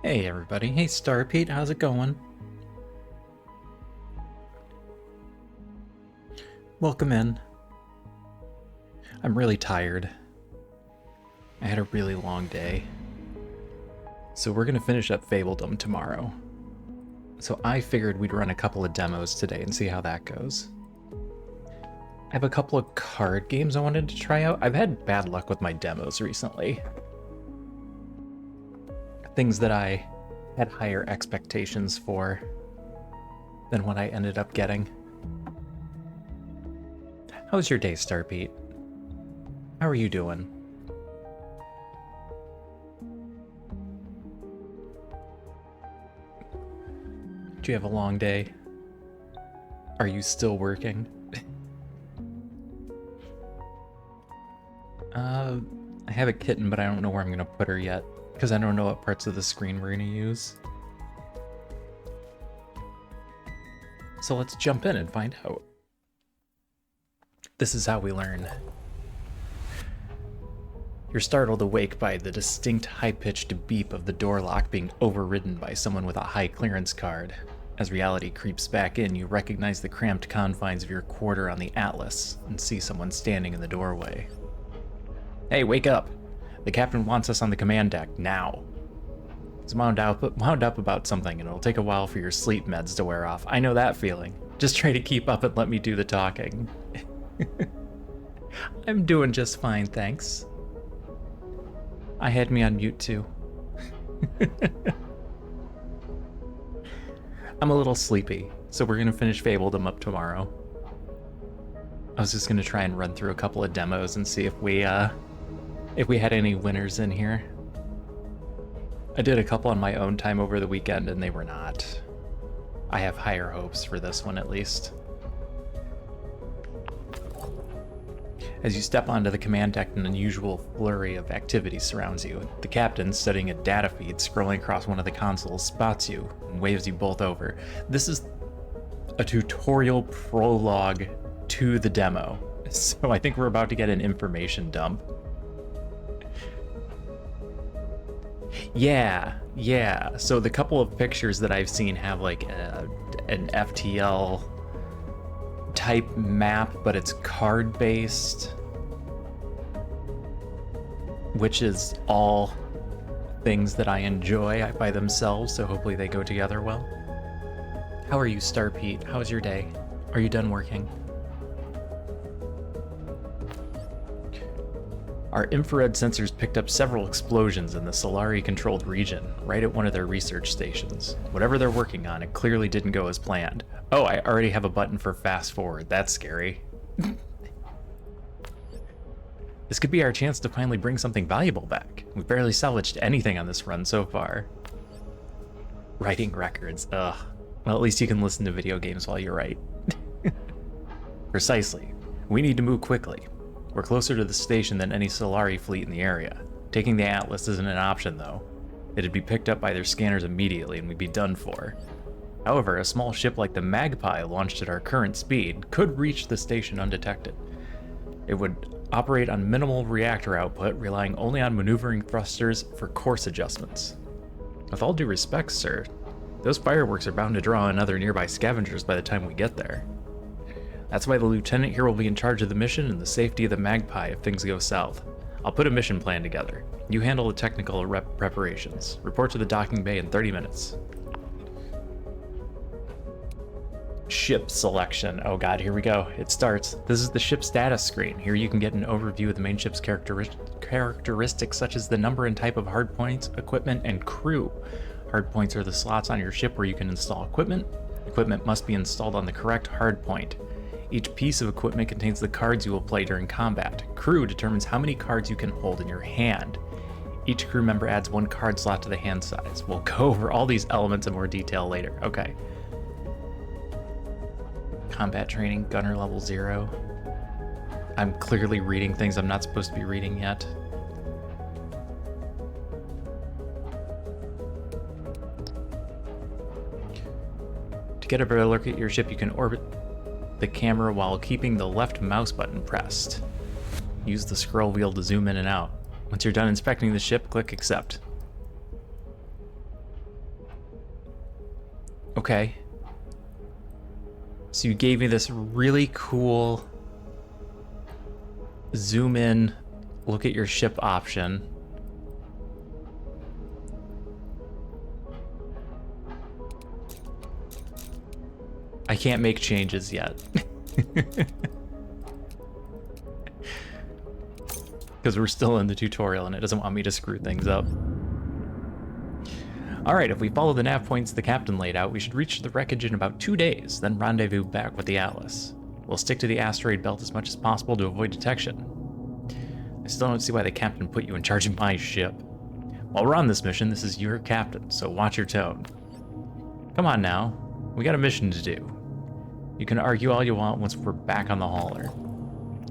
Hey everybody, hey Star Pete, how's it going? Welcome in. I'm really tired. I had a really long day. So we're gonna finish up Fabledom tomorrow. So I figured we'd run a couple of demos today and see how that goes. I have a couple of card games I wanted to try out. I've had bad luck with my demos recently. Things that I had higher expectations for than what I ended up getting. How was your day, Star Pete? How are you doing? Did you have a long day? Are you still working? I have a kitten, but I don't know where I'm gonna put her yet, because I don't know what parts of the screen we're gonna use. So let's jump in and find out. This is how we learn. You're startled awake by the distinct high-pitched beep of the door lock being overridden by someone with a high clearance card. As reality creeps back in, you recognize the cramped confines of your quarter on the Atlas and see someone standing in the doorway. Hey, wake up! The captain wants us on the command deck, now. He's wound up about something, and it'll take a while for your sleep meds to wear off. I know that feeling. Just try to keep up and let me do the talking. I'm doing just fine, thanks. I had me on mute too. I'm a little sleepy, so we're gonna finish Fabledom up tomorrow. I was just gonna try and run through a couple of demos and see if we had any winners in here. I did a couple on my own time over the weekend and they were not. I have higher hopes for this one at least. As you step onto the command deck, an unusual flurry of activity surrounds you. The captain, studying a data feed scrolling across one of the consoles, spots you and waves you both over. This is a tutorial prologue to the demo, so I think we're about to get an information dump. Yeah. So the couple of pictures that I've seen have like an FTL type map, but it's card based, which is all things that I enjoy by themselves, so hopefully they go together well. How are you, Star Pete? How's your day? Are you done working? Our infrared sensors picked up several explosions in the Solari-controlled region, right at one of their research stations. Whatever they're working on, it clearly didn't go as planned. Oh, I already have a button for fast forward. That's scary. This could be our chance to finally bring something valuable back. We've barely salvaged anything on this run so far. Writing records, ugh. Well, at least you can listen to video games while you write. Precisely. We need to move quickly. We're closer to the station than any Solari fleet in the area. Taking the Atlas isn't an option, though. It'd be picked up by their scanners immediately and we'd be done for. However, a small ship like the Magpie, launched at our current speed, could reach the station undetected. It would operate on minimal reactor output, relying only on maneuvering thrusters for course adjustments. With all due respect, sir, those fireworks are bound to draw in other nearby scavengers by the time we get there. That's why the lieutenant here will be in charge of the mission and the safety of the Magpie if things go south. I'll put a mission plan together. You handle the technical preparations. Report to the docking bay in 30 minutes. Ship selection. Oh god, here we go. It starts. This is the ship status screen. Here you can get an overview of the main ship's characteristics such as the number and type of hardpoints, equipment, and crew. Hardpoints are the slots on your ship where you can install equipment. Equipment must be installed on the correct hardpoint. Each piece of equipment contains the cards you will play during combat. Crew determines how many cards you can hold in your hand. Each crew member adds one card slot to the hand size. We'll go over all these elements in more detail later. Okay. Combat training, gunner level 0. I'm clearly reading things I'm not supposed to be reading yet. To get a better look at your ship, you can orbit the camera while keeping the left mouse button pressed. Use the scroll wheel to zoom in and out. Once you're done inspecting the ship, click accept. Okay. So you gave me this really cool zoom in, look at your ship option. I can't make changes yet. Because we're still in the tutorial and it doesn't want me to screw things up. Alright, if we follow the nav points the captain laid out, we should reach the wreckage in about 2 days, then rendezvous back with the Atlas. We'll stick to the asteroid belt as much as possible to avoid detection. I still don't see why the captain put you in charge of my ship. While we're on this mission, this is your captain, so watch your tone. Come on now, we got a mission to do. You can argue all you want once we're back on the hauler.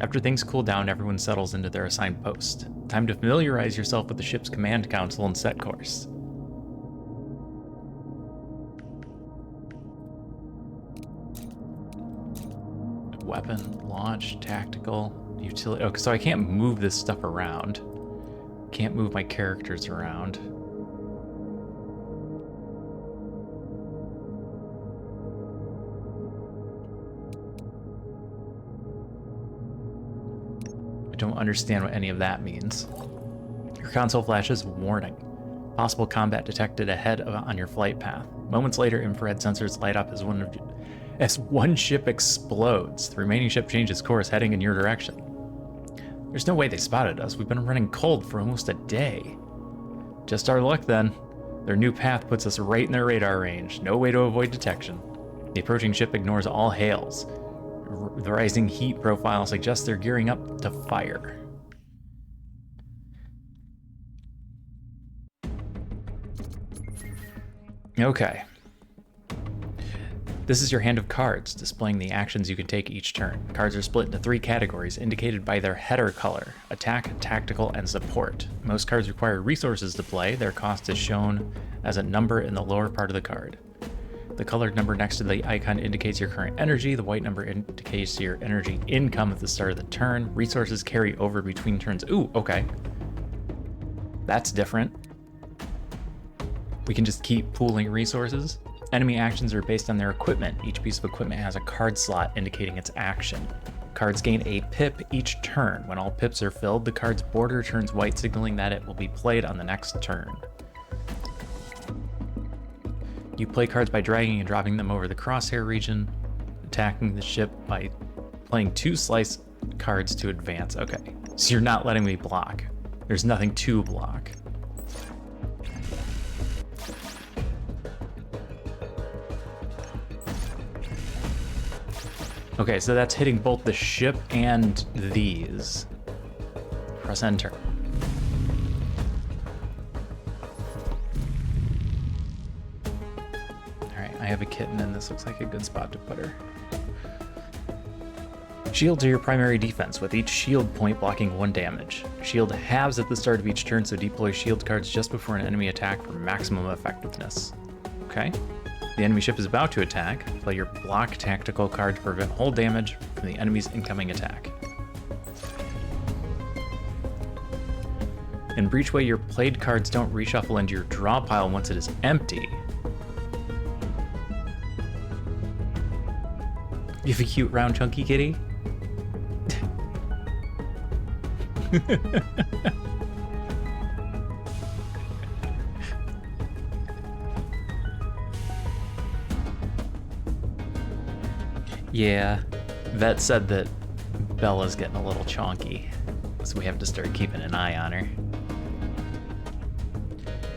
After things cool down, everyone settles into their assigned post. Time to familiarize yourself with the ship's command console and set course. Weapon, launch, tactical, utility. Okay, so I can't move this stuff around. Can't move my characters around. I don't understand what any of that means. Your console flashes warning. Possible combat detected ahead on your flight path. Moments later, infrared sensors light up as one ship explodes. The remaining ship changes course, heading in your direction. There's no way they spotted us. We've been running cold for almost a day. Just our luck then. Their new path puts us right in their radar range. No way to avoid detection. The approaching ship ignores all hails. The rising heat profile suggests they're gearing up to fire. Okay. This is your hand of cards, displaying the actions you can take each turn. Cards are split into 3 categories, indicated by their header color: attack, tactical, and support. Most cards require resources to play. Their cost is shown as a number in the lower part of the card. The colored number next to the icon indicates your current energy. The white number indicates your energy income at the start of the turn. Resources carry over between turns. Ooh, okay. That's different. We can just keep pooling resources. Enemy actions are based on their equipment. Each piece of equipment has a card slot indicating its action. Cards gain a pip each turn. When all pips are filled, the card's border turns white, signaling that it will be played on the next turn. You play cards by dragging and dropping them over the crosshair region, attacking the ship by playing 2 slice cards to advance. Okay, so you're not letting me block. There's nothing to block. Okay, so that's hitting both the ship and these. Press enter. Alright, I have a kitten and this looks like a good spot to put her. Shields are your primary defense, with each shield point blocking 1 damage. Shield halves at the start of each turn, so deploy shield cards just before an enemy attack for maximum effectiveness. Okay. The enemy ship is about to attack. Play your block tactical card to prevent hull damage from the enemy's incoming attack. In Breachway, your played cards don't reshuffle into your draw pile once it is empty. You have a cute round chunky kitty? Yeah, Vet said that Bella's getting a little chonky, so we have to start keeping an eye on her.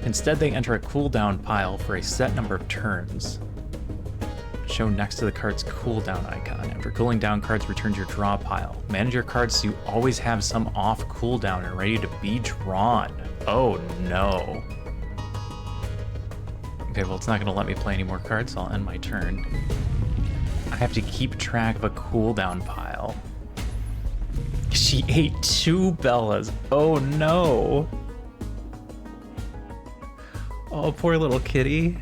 Instead, they enter a cooldown pile for a set number of turns, shown next to the card's cooldown icon. After cooling down, cards return to your draw pile. Manage your cards so you always have some off cooldown and ready to be drawn. Oh no. Okay, well, it's not going to let me play any more cards, so I'll end my turn. I have to keep track of a cooldown pile. She ate 2 Bellas. Oh no. Oh, poor little kitty.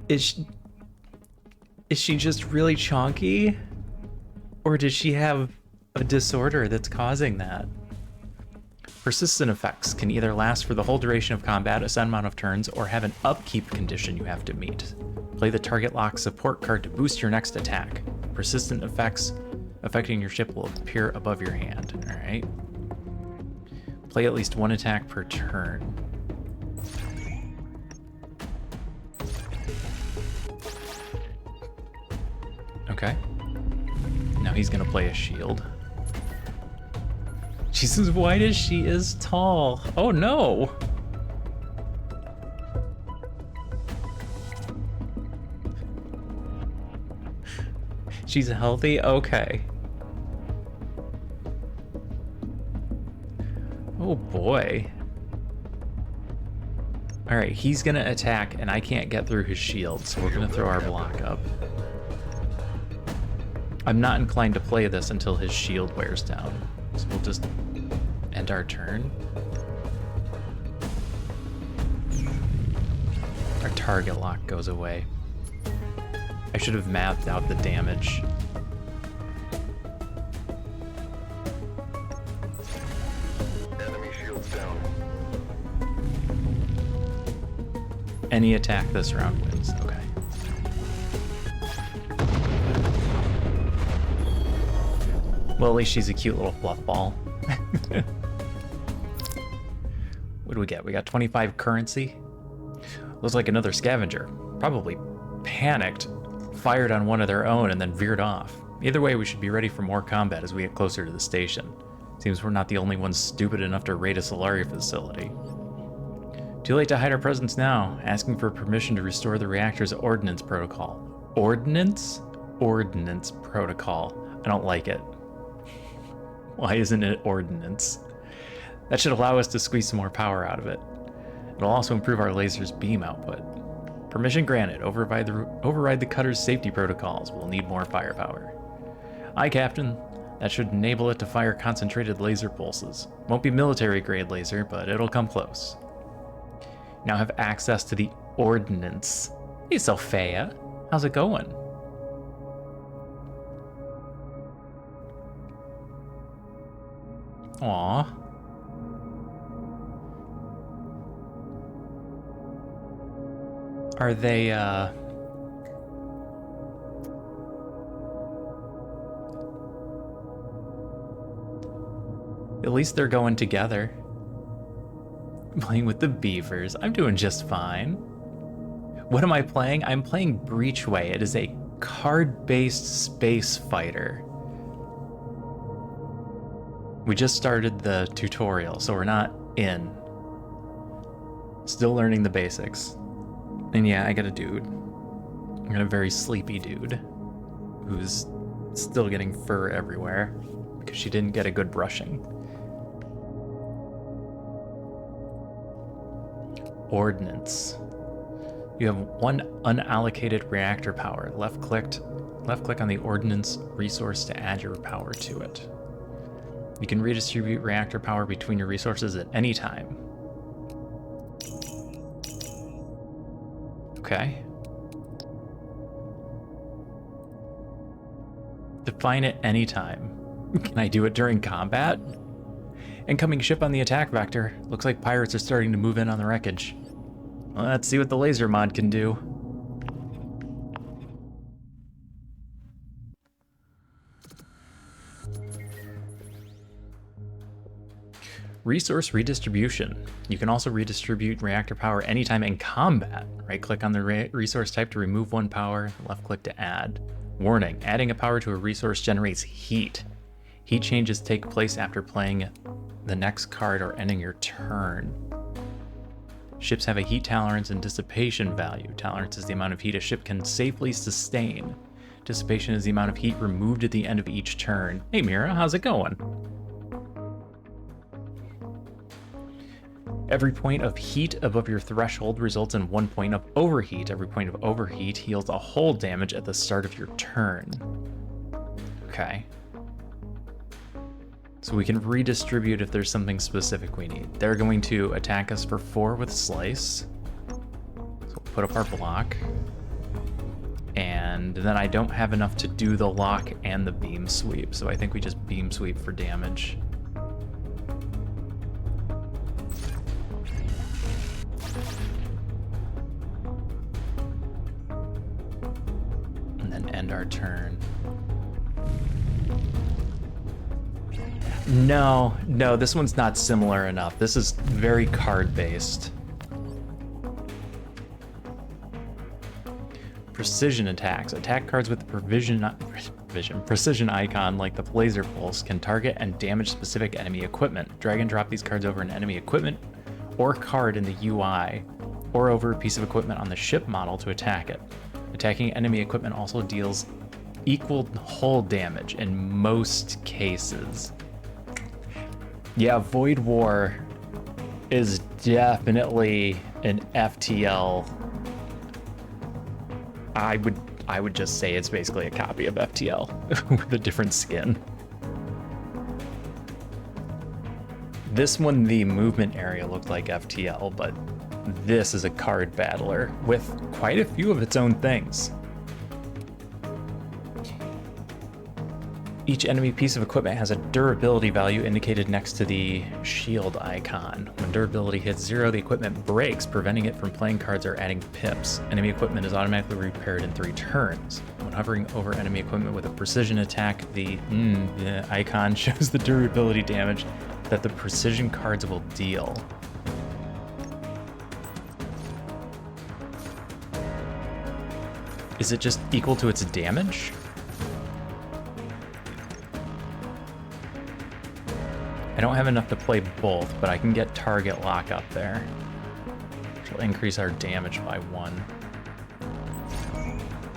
Is she just really chonky? Or does she have a disorder that's causing that? Persistent effects can either last for the whole duration of combat, a set amount of turns, or have an upkeep condition you have to meet. Play the target lock support card to boost your next attack. Persistent effects affecting your ship will appear above your hand. Alright. Play at least one attack per turn. Okay. Now he's gonna play a shield. She's as wide as she is tall. Oh no! She's healthy? Okay. Oh boy. Alright, he's gonna attack and I can't get through his shield, so we're gonna throw our block up. I'm not inclined to play this until his shield wears down. So we'll just end our turn. Our target lock goes away. I should have mapped out the damage. Enemy shields down. Any attack this round wins. Okay. Well, at least she's a cute little fluff ball. What do we get? We got 25 currency. Looks like another scavenger. Probably panicked, fired on one of their own, and then veered off. Either way, we should be ready for more combat as we get closer to the station. Seems we're not the only ones stupid enough to raid a Solari facility. Too late to hide our presence now. Asking for permission to restore the reactor's ordnance protocol. Ordnance? Ordnance protocol. I don't like it. Why isn't it ordnance? That should allow us to squeeze some more power out of it. It'll also improve our laser's beam output. Permission granted. Override the cutter's safety protocols. We'll need more firepower. Aye, Captain. That should enable it to fire concentrated laser pulses. Won't be military-grade laser, but it'll come close. Now have access to the ordnance. Hey, Sophia. How's it going? Aw. Are they, at least they're going together. Playing with the beavers. I'm doing just fine. What am I playing? I'm playing Breachway. It is a card-based space fighter. We just started the tutorial, so we're not in. Still learning the basics. And yeah, I got a dude. I got a very sleepy dude who's still getting fur everywhere because she didn't get a good brushing. Ordnance. You have one unallocated reactor power. Left click on the ordnance resource to add your power to it. You can redistribute reactor power between your resources at any time. Okay. Define it anytime. Can I do it during combat? Incoming ship on the attack vector. Looks like pirates are starting to move in on the wreckage. Well, let's see what the laser mod can do. Resource redistribution. You can also redistribute reactor power anytime in combat. Right-click on the resource type to remove one power, left-click to add. Warning, adding a power to a resource generates heat. Heat changes take place after playing the next card or ending your turn. Ships have a heat tolerance and dissipation value. Tolerance is the amount of heat a ship can safely sustain. Dissipation is the amount of heat removed at the end of each turn. Hey Mira, how's it going? Every point of heat above your threshold results in 1 point of overheat. Every point of overheat heals a whole damage at the start of your turn. Okay. So we can redistribute if there's something specific we need. They're going to attack us for 4 with Slice. So we'll put up our block. And then I don't have enough to do the lock and the beam sweep, so I think we just beam sweep for damage. then end our turn. No, this one's not similar enough. This is very card-based. Precision attacks. Attack cards with the precision icon like the laser pulse can target and damage specific enemy equipment. Drag and drop these cards over an enemy equipment or card in the UI, or over a piece of equipment on the ship model to attack it. Attacking enemy equipment also deals equal hull damage in most cases. Yeah, Void War is definitely an FTL. I would just say it's basically a copy of FTL with a different skin. This one, the movement area looked like FTL, but this is a card battler with quite a few of its own things. Each enemy piece of equipment has a durability value indicated next to the shield icon. When durability hits 0, the equipment breaks, preventing it from playing cards or adding pips. Enemy equipment is automatically repaired in 3 turns. When hovering over enemy equipment with a precision attack, the icon shows the durability damage that the precision cards will deal. Is it just equal to its damage? I don't have enough to play both, but I can get target lock up there, which will increase our damage by 1.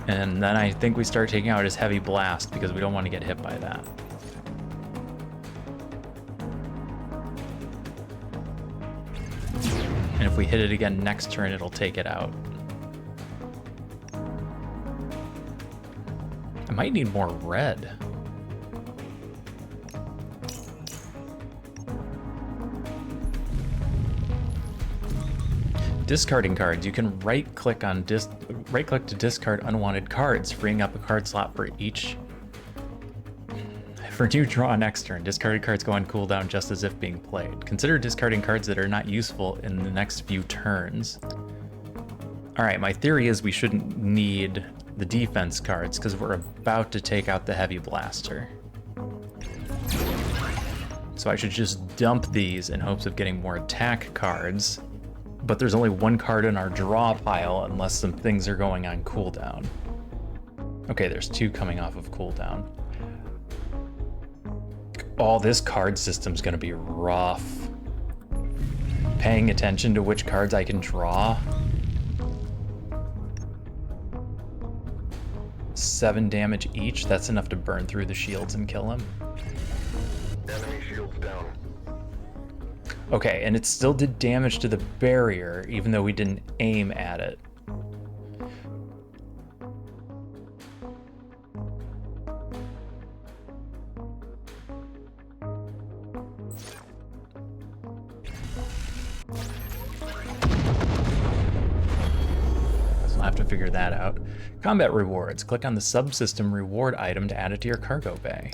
And then I think we start taking out his heavy blast because we don't want to get hit by that. And if we hit it again next turn, it'll take it out. I might need more red. Discarding cards. You can right-click to discard unwanted cards, freeing up a card slot for each. For new draw next turn, discarded cards go on cooldown just as if being played. Consider discarding cards that are not useful in the next few turns. Alright, my theory is we shouldn't need the defense cards because we're about to take out the heavy blaster. So I should just dump these in hopes of getting more attack cards. But there's only 1 card in our draw pile unless some things are going on cooldown. Okay, there's 2 coming off of cooldown. Oh, this card system's gonna be rough. Paying attention to which cards I can draw. 7 damage each, that's enough to burn through the shields and kill him. Enemy shields down. Okay, and it still did damage to the barrier, even though we didn't aim at it. So I'll have to figure that out. Combat rewards. Click on the subsystem reward item to add it to your cargo bay.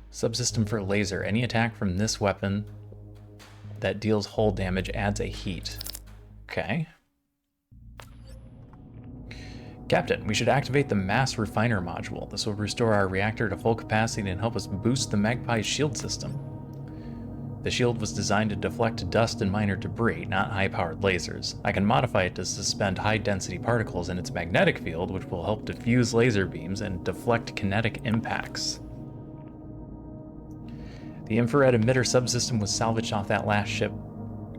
Subsystem for laser. Any attack from this weapon that deals hull damage adds a heat. Okay. Captain, we should activate the mass refiner module. This will restore our reactor to full capacity and help us boost the Magpie's shield system. The shield was designed to deflect dust and minor debris, not high-powered lasers. I can modify it to suspend high-density particles in its magnetic field, which will help diffuse laser beams and deflect kinetic impacts. The infrared emitter subsystem was salvaged off that last ship.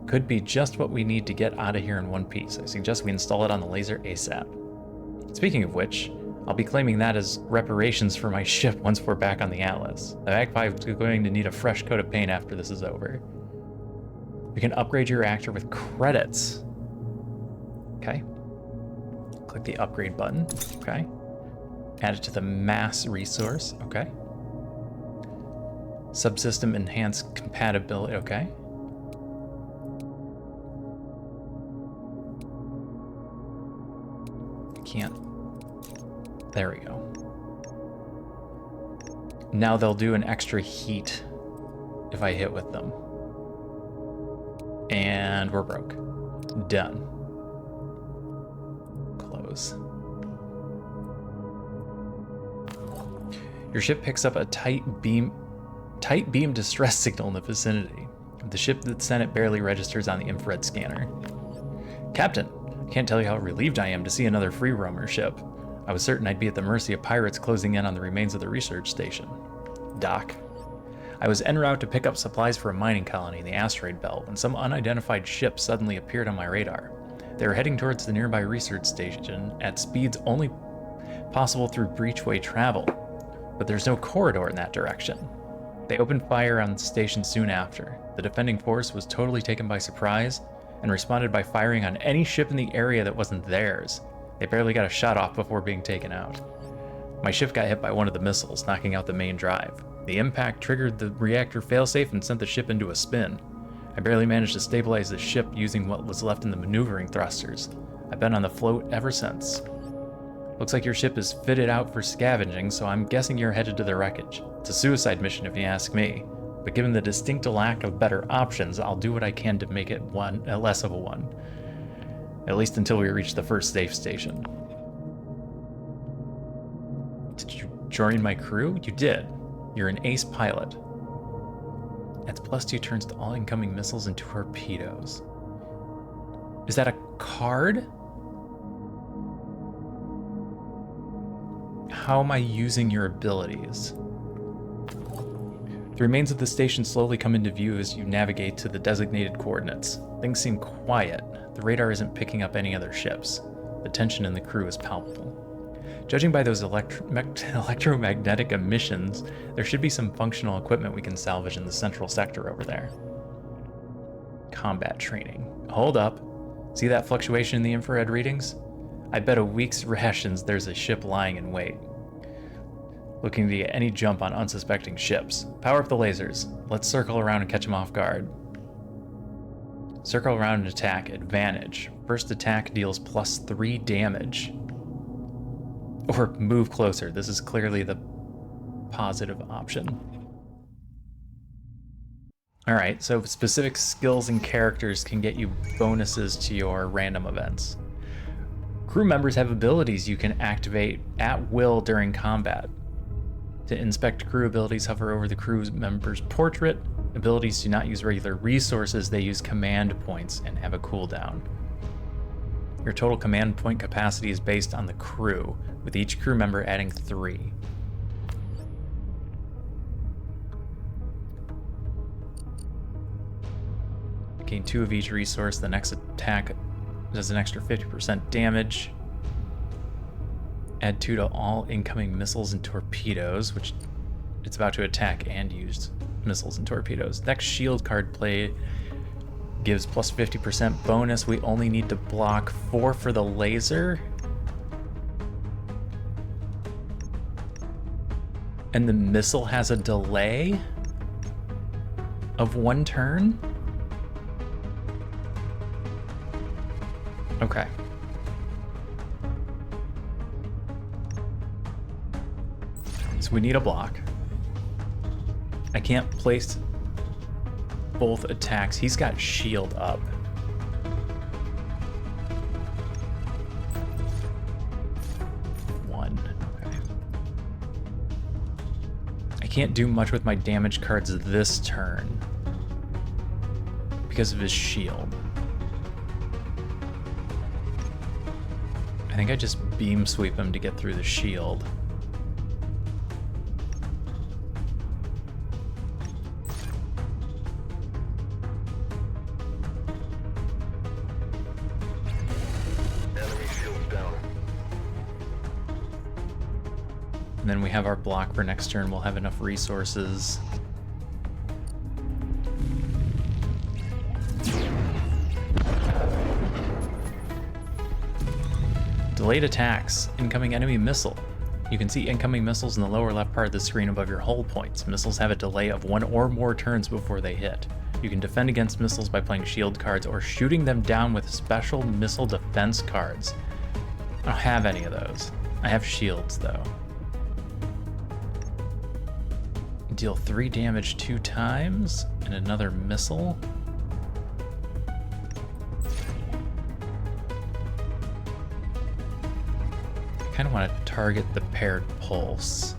Could be just what we need to get out of here in one piece. I suggest we install it on the laser ASAP. Speaking of which, I'll be claiming that as reparations for my ship once we're back on the Atlas. The Magpie is going to need a fresh coat of paint after this is over. We can upgrade your reactor with credits. Okay. Click the upgrade button. Okay. Add it to the mass resource. Okay. Subsystem enhanced compatibility, okay. Can't. There we go. Now they'll do an extra heat if I hit with them. And we're broke. Done. Close. Your ship picks up a tight beam distress signal in the vicinity. The ship that sent it barely registers on the infrared scanner. Captain, I can't tell you how relieved I am to see another free roamer ship. I was certain I'd be at the mercy of pirates closing in on the remains of the research station. Doc. I was en route to pick up supplies for a mining colony in the asteroid belt when some unidentified ship suddenly appeared on my radar. They were heading towards the nearby research station at speeds only possible through Breachway travel, but there's no corridor in that direction. They opened fire on the station soon after. The defending force was totally taken by surprise and responded by firing on any ship in the area that wasn't theirs. They barely got a shot off before being taken out. My ship got hit by one of the missiles, knocking out the main drive. The impact triggered the reactor failsafe and sent the ship into a spin. I barely managed to stabilize the ship using what was left in the maneuvering thrusters. I've been on the float ever since. Looks like your ship is fitted out for scavenging, so I'm guessing you're headed to the wreckage. It's a suicide mission if you ask me, but given the distinct lack of better options, I'll do what I can to make it less of a one. At least until we reach the first safe station. Did you join my crew? You did. You're an ace pilot. That's +2 turns to all incoming missiles and torpedoes. Is that a card? How am I using your abilities? The remains of the station slowly come into view as you navigate to the designated coordinates. Things seem quiet. The radar isn't picking up any other ships. The tension in the crew is palpable. Judging by those electromagnetic emissions, there should be some functional equipment we can salvage in the central sector over there. Combat training. Hold up. See that fluctuation in the infrared readings? I bet a week's rations there's a ship lying in wait, looking to get any jump on unsuspecting ships. Power up the lasers. Let's circle around and catch them off guard. Circle around and attack. Advantage. First attack deals +3 damage. Or move closer. This is clearly the positive option. Alright, so specific skills and characters can get you bonuses to your random events. Crew members have abilities you can activate at will during combat. To inspect crew abilities, hover over the crew member's portrait. Abilities do not use regular resources, they use command points and have a cooldown. Your total command point capacity is based on the crew, with each crew member adding 3. Gain 2 of each resource. The next attack does an extra 50% damage. Add 2 to all incoming missiles and torpedoes, which it's about to attack and use missiles and torpedoes. Next shield card play gives +50% bonus. We only need to block 4 for the laser. And the missile has a delay of 1 turn? Okay. So we need a block. I can't place both attacks. He's got shield up. Okay. I can't do much with my damage cards this turn because of his shield. I think I just beam sweep him to get through the shield. And then we have our block for next turn. We'll have enough resources. Delayed attacks. Incoming enemy missile. You can see incoming missiles in the lower left part of the screen above your hull points. Missiles have a delay of 1 or more turns before they hit. You can defend against missiles by playing shield cards or shooting them down with special missile defense cards. I don't have any of those. I have shields though. Deal 3 damage 2 times and another missile. I kind of want to target the paired pulse.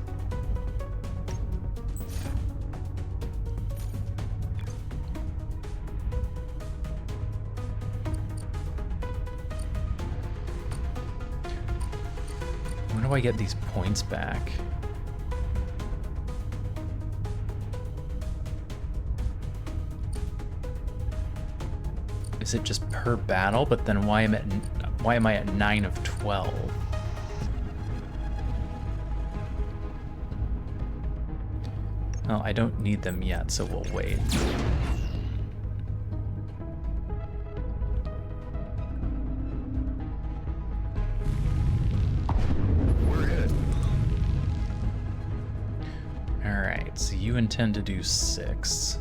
do I get these points back? Is it just per battle? But then why am I at 9 of 12? Well, I don't need them yet, so we'll wait. We're hit. Alright, so you intend to do 6.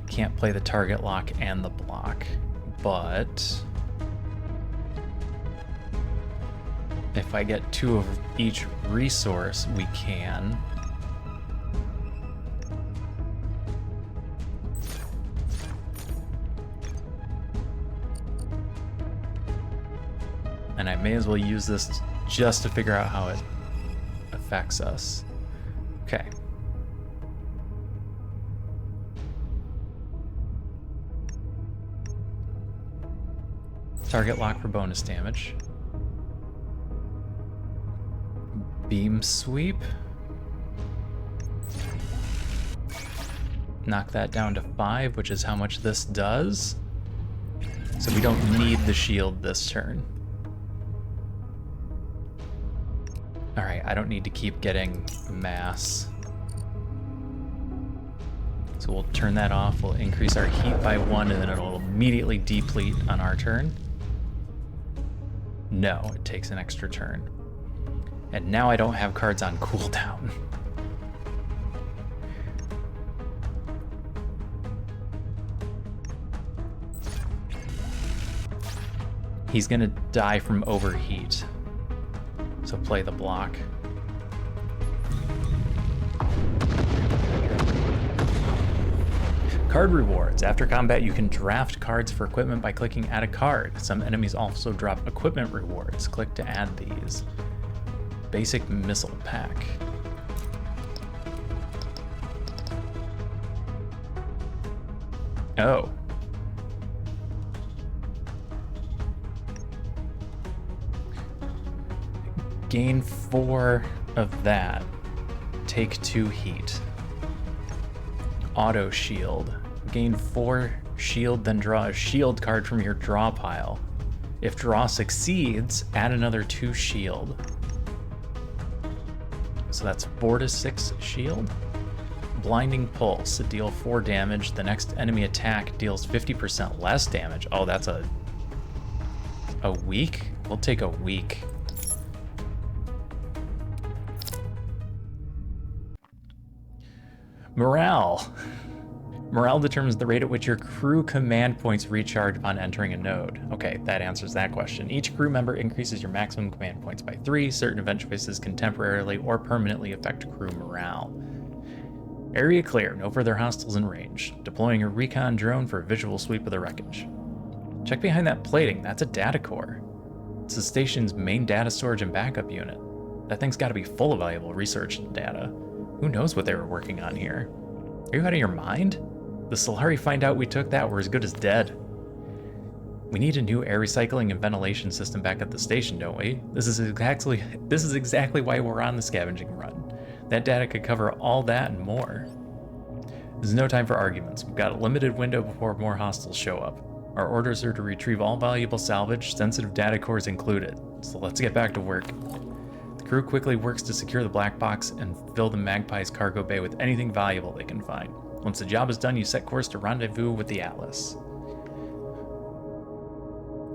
Can't play the target lock and the block, but if I get 2 of each resource, we can. And I may as well use this just to figure out how it affects us. Okay. Target lock for bonus damage. Beam sweep. Knock that down to 5, which is how much this does. So we don't need the shield this turn. Alright, I don't need to keep getting mass. So we'll turn that off, we'll increase our heat by 1, and then it'll immediately deplete on our turn. No, it takes an extra turn. And now I don't have cards on cooldown. He's gonna die from overheat. So play the block. Card rewards. After combat, you can draft cards for equipment by clicking add a card. Some enemies also drop equipment rewards. Click to add these. Basic missile pack. Oh. Gain 4 of that. Take 2 heat. Auto shield. Gain 4 shield, then draw a shield card from your draw pile. If draw succeeds, add another 2 shield. So that's 4 to 6 shield. Blinding Pulse. Deal 4 damage. The next enemy attack deals 50% less damage. Oh, that's a week? We'll take a week. Morale. Morale determines the rate at which your crew command points recharge upon entering a node. Okay, that answers that question. Each crew member increases your maximum command points by 3. Certain event choices can temporarily or permanently affect crew morale. Area clear. No further hostiles in range. Deploying a recon drone for a visual sweep of the wreckage. Check behind that plating. That's a data core. It's the station's main data storage and backup unit. That thing's got to be full of valuable research and data. Who knows what they were working on here? Are you out of your mind? The Solari find out we took that were as good as dead. We need a new air recycling and ventilation system back at the station, don't we? This is exactly why we're on the scavenging run. That data could cover all that and more. There's no time for arguments. We've got a limited window before more hostiles show up. Our orders are to retrieve all valuable salvage, sensitive data cores included. So let's get back to work. Crew quickly works to secure the black box and fill the Magpie's cargo bay with anything valuable they can find. Once the job is done, you set course to rendezvous with the Atlas.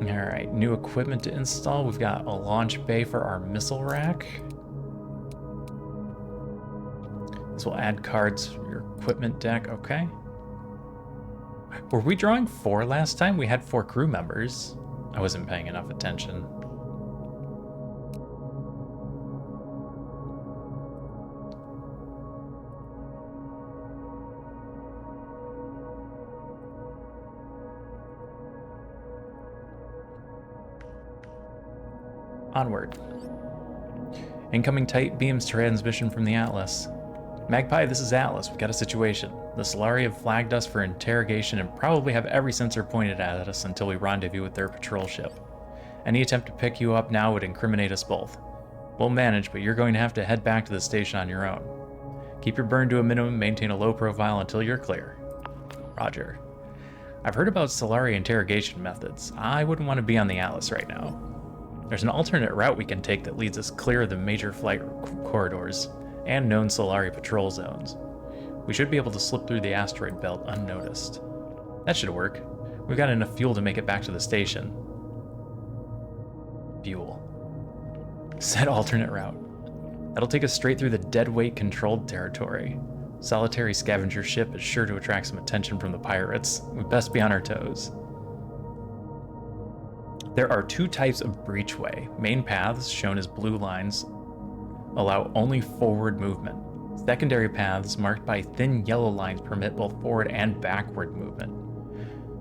Alright, new equipment to install. We've got a launch bay for our missile rack. This will add cards from your equipment deck. Okay. Were we drawing 4 last time? We had 4 crew members. I wasn't paying enough attention. Onward. Incoming tight beams transmission from the Atlas. Magpie, this is Atlas. We've got a situation. The Solari have flagged us for interrogation and probably have every sensor pointed at us until we rendezvous with their patrol ship. Any attempt to pick you up now would incriminate us both. We'll manage, but you're going to have to head back to the station on your own. Keep your burn to a minimum, maintain a low profile until you're clear. Roger. I've heard about Solari interrogation methods. I wouldn't want to be on the Atlas right now. There's an alternate route we can take that leads us clear of the major flight corridors and known Solari patrol zones. We should be able to slip through the asteroid belt unnoticed. That should work. We've got enough fuel to make it back to the station. Fuel. Set alternate route. That'll take us straight through the deadweight controlled territory. Solitary scavenger ship is sure to attract some attention from the pirates. We'd best be on our toes. There are two types of breachway. Main paths, shown as blue lines, allow only forward movement. Secondary paths, marked by thin yellow lines, permit both forward and backward movement.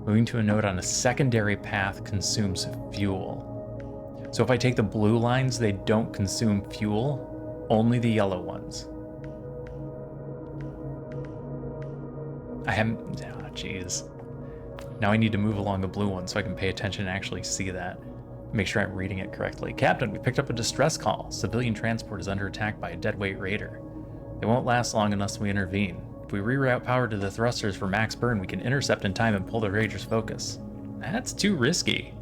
Moving to a node on a secondary path consumes fuel. So if I take the blue lines, they don't consume fuel, only the yellow ones. Jeez. Now I need to move along the blue one so I can pay attention and actually see that. Make sure I'm reading it correctly. Captain, we picked up a distress call. Civilian transport is under attack by a deadweight raider. They won't last long unless we intervene. If we reroute power to the thrusters for max burn, we can intercept in time and pull the raider's focus. That's too risky.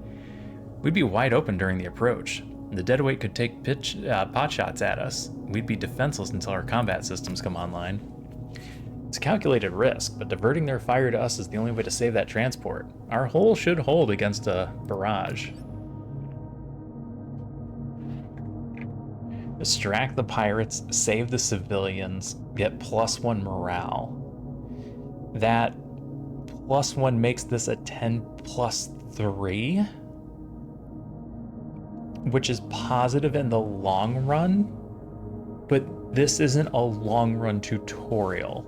We'd be wide open during the approach. The deadweight could take pot shots at us. We'd be defenseless until our combat systems come online. It's a calculated risk, but diverting their fire to us is the only way to save that transport. Our hull should hold against a barrage. Distract the pirates, save the civilians, get +1 morale. That +1 makes this a 10+3, which is positive in the long run, but this isn't a long run tutorial.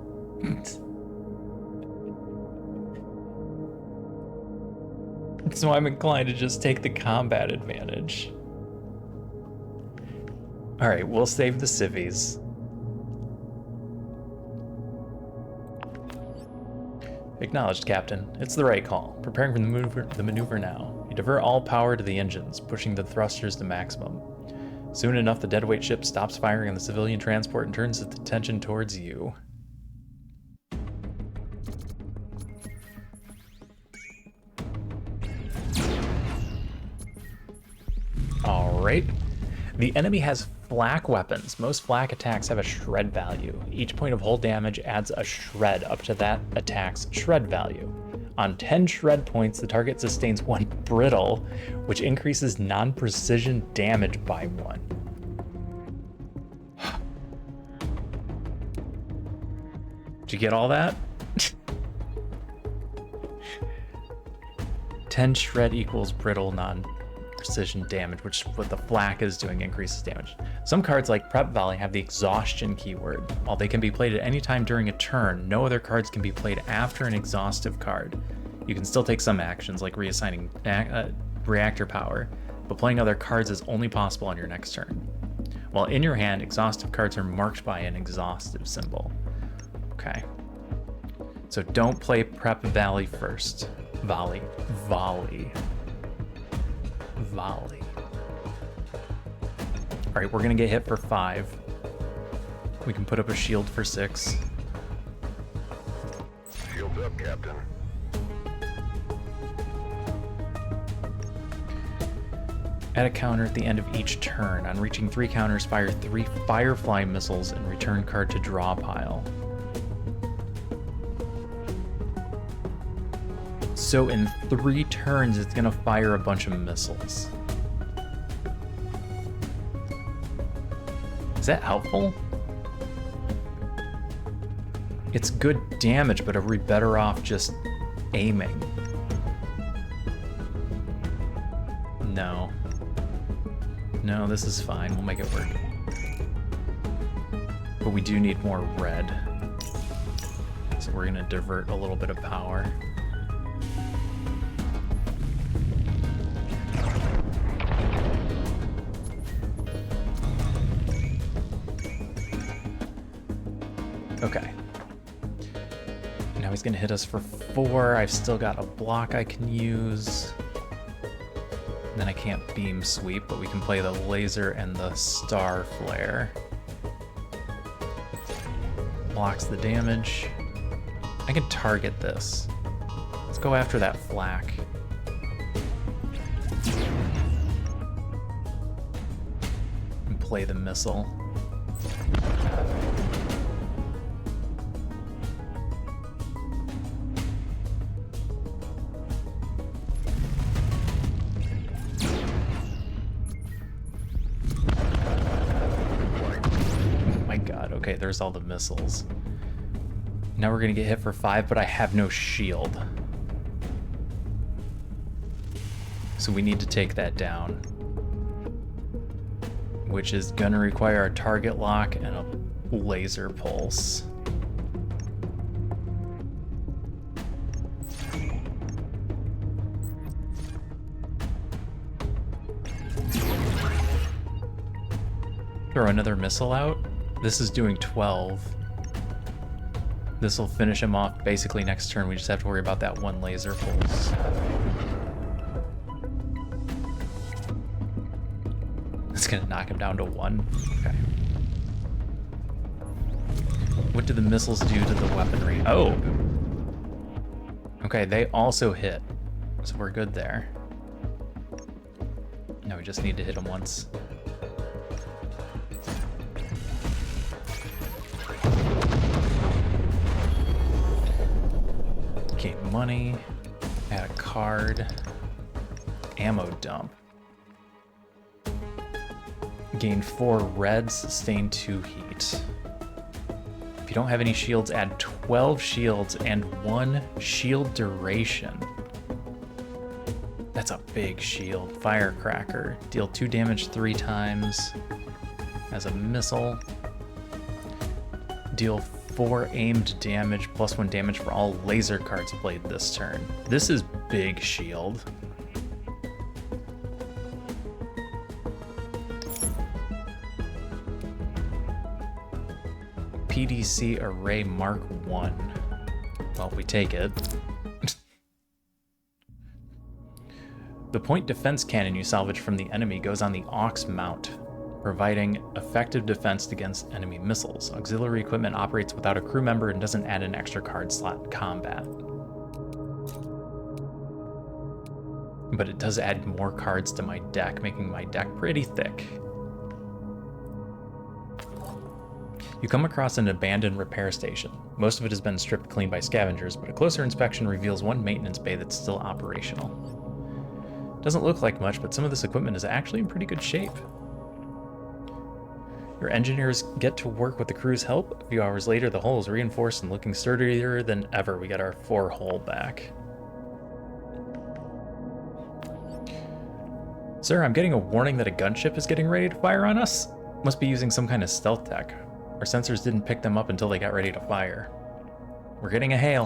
So I'm inclined to just take the combat advantage. Alright, we'll save the civvies. Acknowledged, Captain. It's the right call. Preparing for the maneuver now. You divert all power to the engines, pushing the thrusters to maximum. Soon enough, the deadweight ship stops firing on the civilian transport and turns its attention towards you. Alright. The enemy has flak weapons. Most flak attacks have a shred value. Each point of hull damage adds a shred up to that attack's shred value. On 10 shred points, the target sustains 1 brittle, which increases non-precision damage by 1. Did you get all that? 10 shred equals brittle non-precision damage, which what the flak is doing increases damage. Some cards like Prep Volley have the exhaustion keyword. While they can be played at any time during a turn, no other cards can be played after an exhaustive card. You can still take some actions like reassigning reactor power, but playing other cards is only possible on your next turn. While in your hand, exhaustive cards are marked by an exhaustive symbol. Okay. So don't play Prep Volley first. Volley. Alright, we're gonna get hit for 5. We can put up a shield for 6. Shields up, Captain. Add a counter at the end of each turn. On reaching 3 counters, fire 3 Firefly missiles and return card to draw pile. So in 3 turns, it's gonna fire a bunch of missiles. Is that helpful? It's good damage, but are we better off just aiming? No. No, this is fine. We'll make it work. But we do need more red. So we're gonna divert a little bit of power. Okay. Now he's gonna hit us for 4. I've still got a block I can use. Then I can't beam sweep, but we can play the laser and the star flare. Blocks the damage. I can target this. Let's go after that flak. And play the missile. Okay, there's all the missiles. Now we're gonna get hit for 5, but I have no shield. So we need to take that down. Which is gonna require a target lock and a laser pulse. Throw another missile out. This is doing 12. This will finish him off basically next turn. We just have to worry about that one laser pulse. It's gonna knock him down to 1. Okay. What do the missiles do to the weaponry? Oh! Okay, they also hit. So we're good there. Now we just need to hit him once. Gain money, add a card, ammo dump. Gain 4 reds, sustain 2 heat. If you don't have any shields, add 12 shields and 1 shield duration. That's a big shield. Firecracker. Deal 2 damage 3 times. As a missile. Deal 4 aimed damage plus 1 damage for all laser cards played this turn. This is big shield. PDC Array Mark 1. Well, we take it. The point defense cannon you salvage from the enemy goes on the Aux mount, providing effective defense against enemy missiles. Auxiliary equipment operates without a crew member and doesn't add an extra card slot in combat. But it does add more cards to my deck, making my deck pretty thick. You come across an abandoned repair station. Most of it has been stripped clean by scavengers, but a closer inspection reveals one maintenance bay that's still operational. Doesn't look like much, but some of this equipment is actually in pretty good shape. Your engineers get to work with the crew's help. A few hours later, the hull is reinforced and looking sturdier than ever. We got our 4 hull back. Sir, I'm getting a warning that a gunship is getting ready to fire on us. Must be using some kind of stealth tech. Our sensors didn't pick them up until they got ready to fire. We're getting a hail.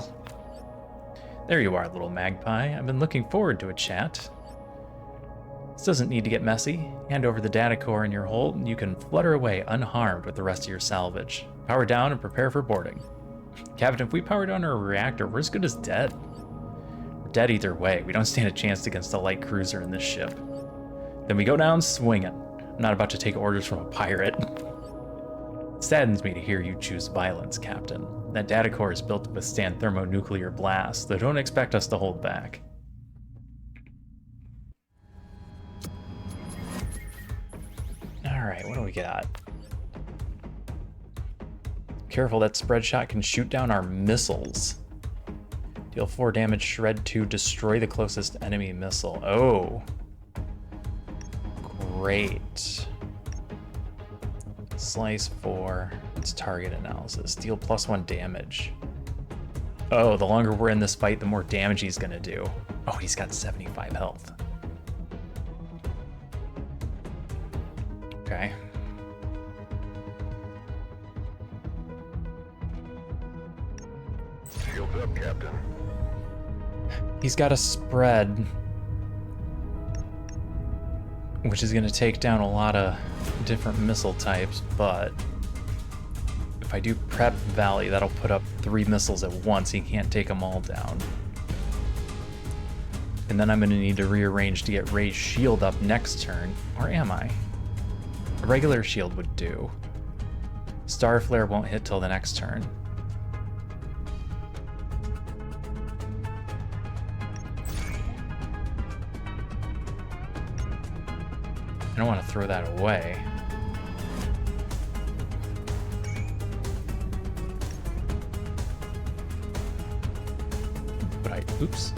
There you are, little magpie. I've been looking forward to a chat. This doesn't need to get messy. Hand over the data core in your hold and you can flutter away unharmed with the rest of your salvage. Power down and prepare for boarding. Captain, if we power down our reactor, we're as good as dead. We're dead either way. We don't stand a chance against a light cruiser in this ship. Then we go down swinging. I'm not about to take orders from a pirate. It saddens me to hear you choose violence, Captain. That data core is built to withstand thermonuclear blasts, though don't expect us to hold back. Alright, what do we got? Careful, that spread shot can shoot down our missiles. Deal 4 damage, shred 2, destroy the closest enemy missile. Oh. Great. Slice 4. It's target analysis. Deal +1 damage. Oh, the longer we're in this fight, the more damage he's gonna do. Oh, he's got 75 health. Okay. Shields up, Captain. He's got a spread, which is going to take down a lot of different missile types, but if I do Prep Valley, that'll put up 3 missiles at once. He can't take them all down. And then I'm going to need to rearrange to get Ray's shield up next turn. Or am I? A regular shield would do. Star Flare won't hit till the next turn. I don't want to throw that away. But oops.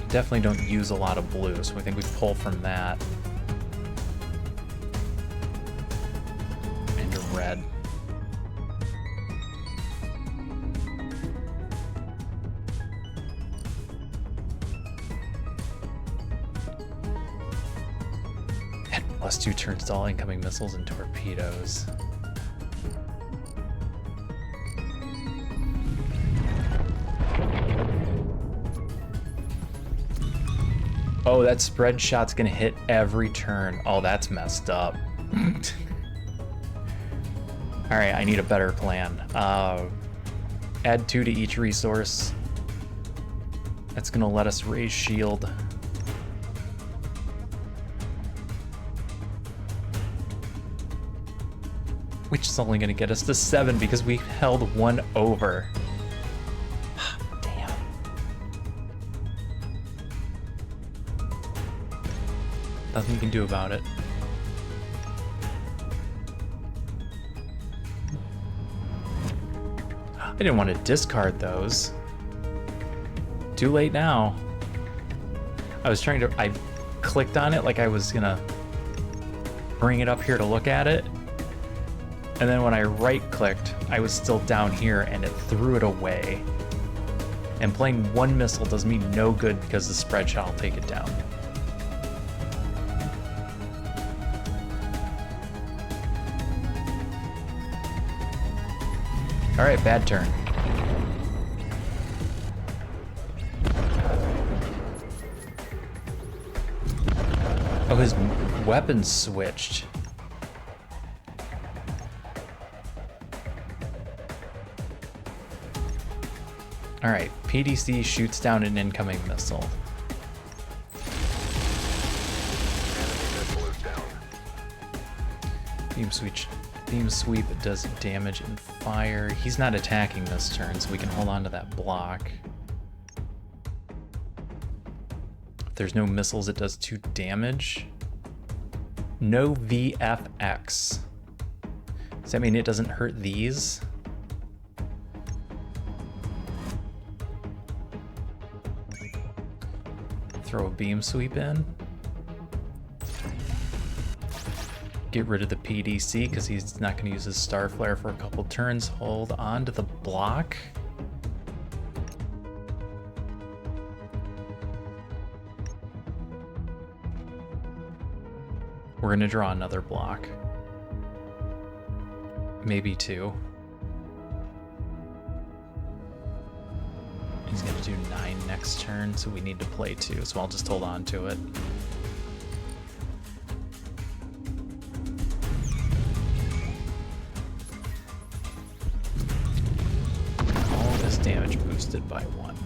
Definitely don't use a lot of blue, so I think we pull from that. And a red. Add +2 turns to all incoming missiles and torpedoes. Oh, that spread shot's gonna hit every turn. Oh, that's messed up. Alright, I need a better plan. Add 2 to each resource. That's gonna let us raise shield. Which is only gonna get us to 7 because we held 1 over. Nothing you can do about it. I didn't want to discard those. Too late now. I clicked on it like I was gonna bring it up here to look at it. And then when I right clicked, I was still down here and it threw it away. And playing 1 missile does me no good because the spread shot will take it down. Alright, bad turn. Oh, his weapon switched. Alright, PDC shoots down an incoming missile. Beam sweep does damage and fire. He's not attacking this turn, so we can hold on to that block. If there's no missiles, it does 2 damage. No VFX. Does that mean it doesn't hurt these? Throw a beam sweep in. Get rid of the PDC because he's not going to use his Star Flare for a couple turns. Hold on to the block. We're going to draw another block. Maybe 2. He's going to do 9 next turn, so we need to play 2, so I'll just hold on to it. Damage boosted by 1.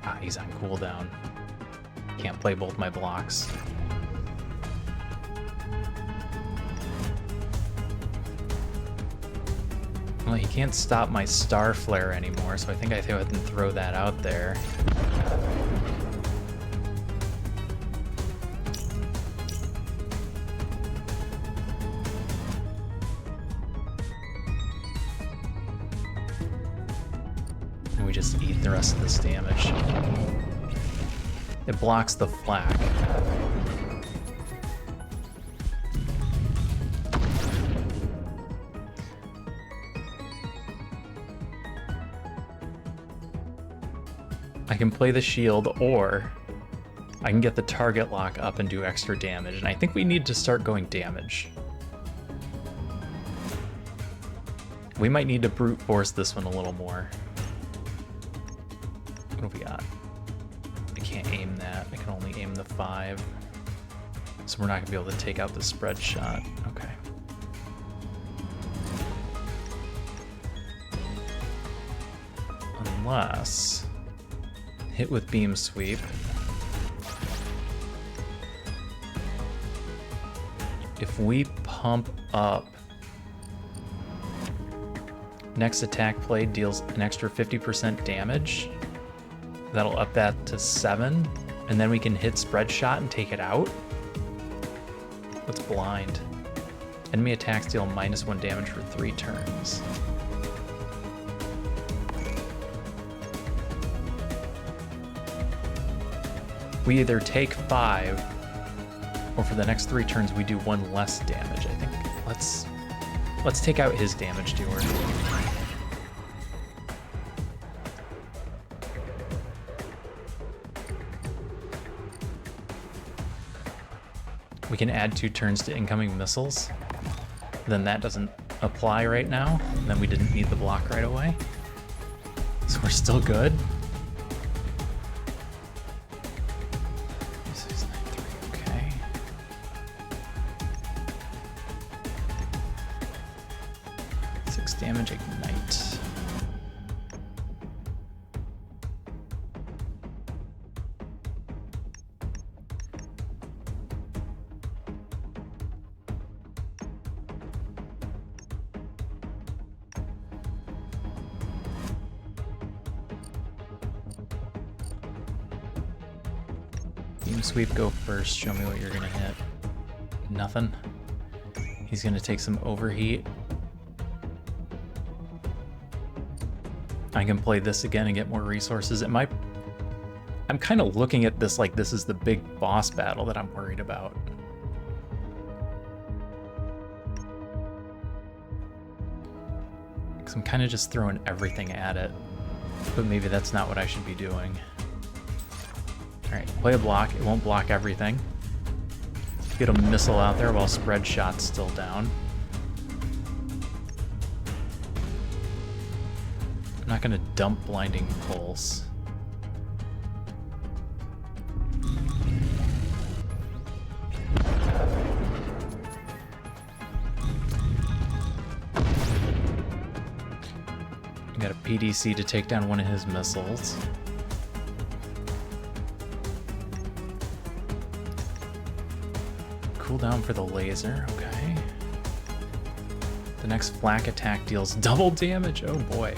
Ah, he's on cooldown. Can't play both my blocks. Well, he can't stop my Star Flare anymore, so I think I go ahead and throw that out there. Just eat the rest of this damage. It blocks the flak. I can play the shield, or I can get the target lock up and do extra damage, and I think we need to start going damage. We might need to brute force this one a little more. What do we got? I can't aim that. I can only aim the 5. So we're not going to be able to take out the spread shot. Okay. Unless... hit with beam sweep. If we pump up... next attack play deals an extra 50% damage. That'll up that to 7. And then we can hit spread shot and take it out. What's blind? Enemy attacks deal -1 damage for 3 turns. We either take 5, or for the next 3 turns we do 1 less damage, I think. Let's take out his damage dealer. We can add 2 turns to incoming missiles. Then that doesn't apply right now. And then we didn't need the block right away. So we're still good. 693, okay. Six damage, ignite. Beam sweep, go first. Show me what you're gonna hit. Nothing. He's gonna take some overheat. I can play this again and get more resources. I'm kind of looking at this like this is the big boss battle that I'm worried about. Because I'm kind of just throwing everything at it. But maybe that's not what I should be doing. Alright, play a block. It won't block everything. Get a missile out there while spread shot's still down. I'm not gonna dump blinding pulse. Got a PDC to take down one of his missiles. Cooldown for the laser, okay. The next flak attack deals double damage, oh boy.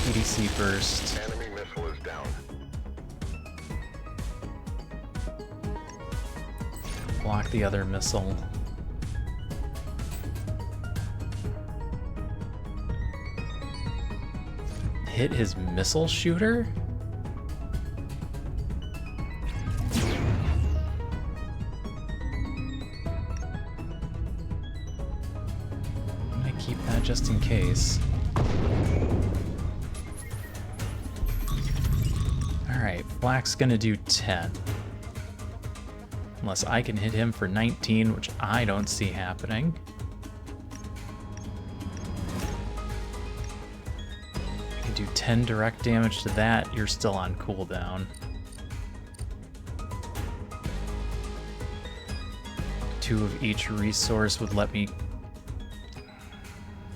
PDC burst. Enemy missile is down. Block the other missile. Hit his missile shooter? I'm gonna keep that just in case. Alright, Black's gonna do 10. Unless I can hit him for 19, which I don't see happening. I can do 10 direct damage to that, you're still on cooldown. Two of each resource would let me...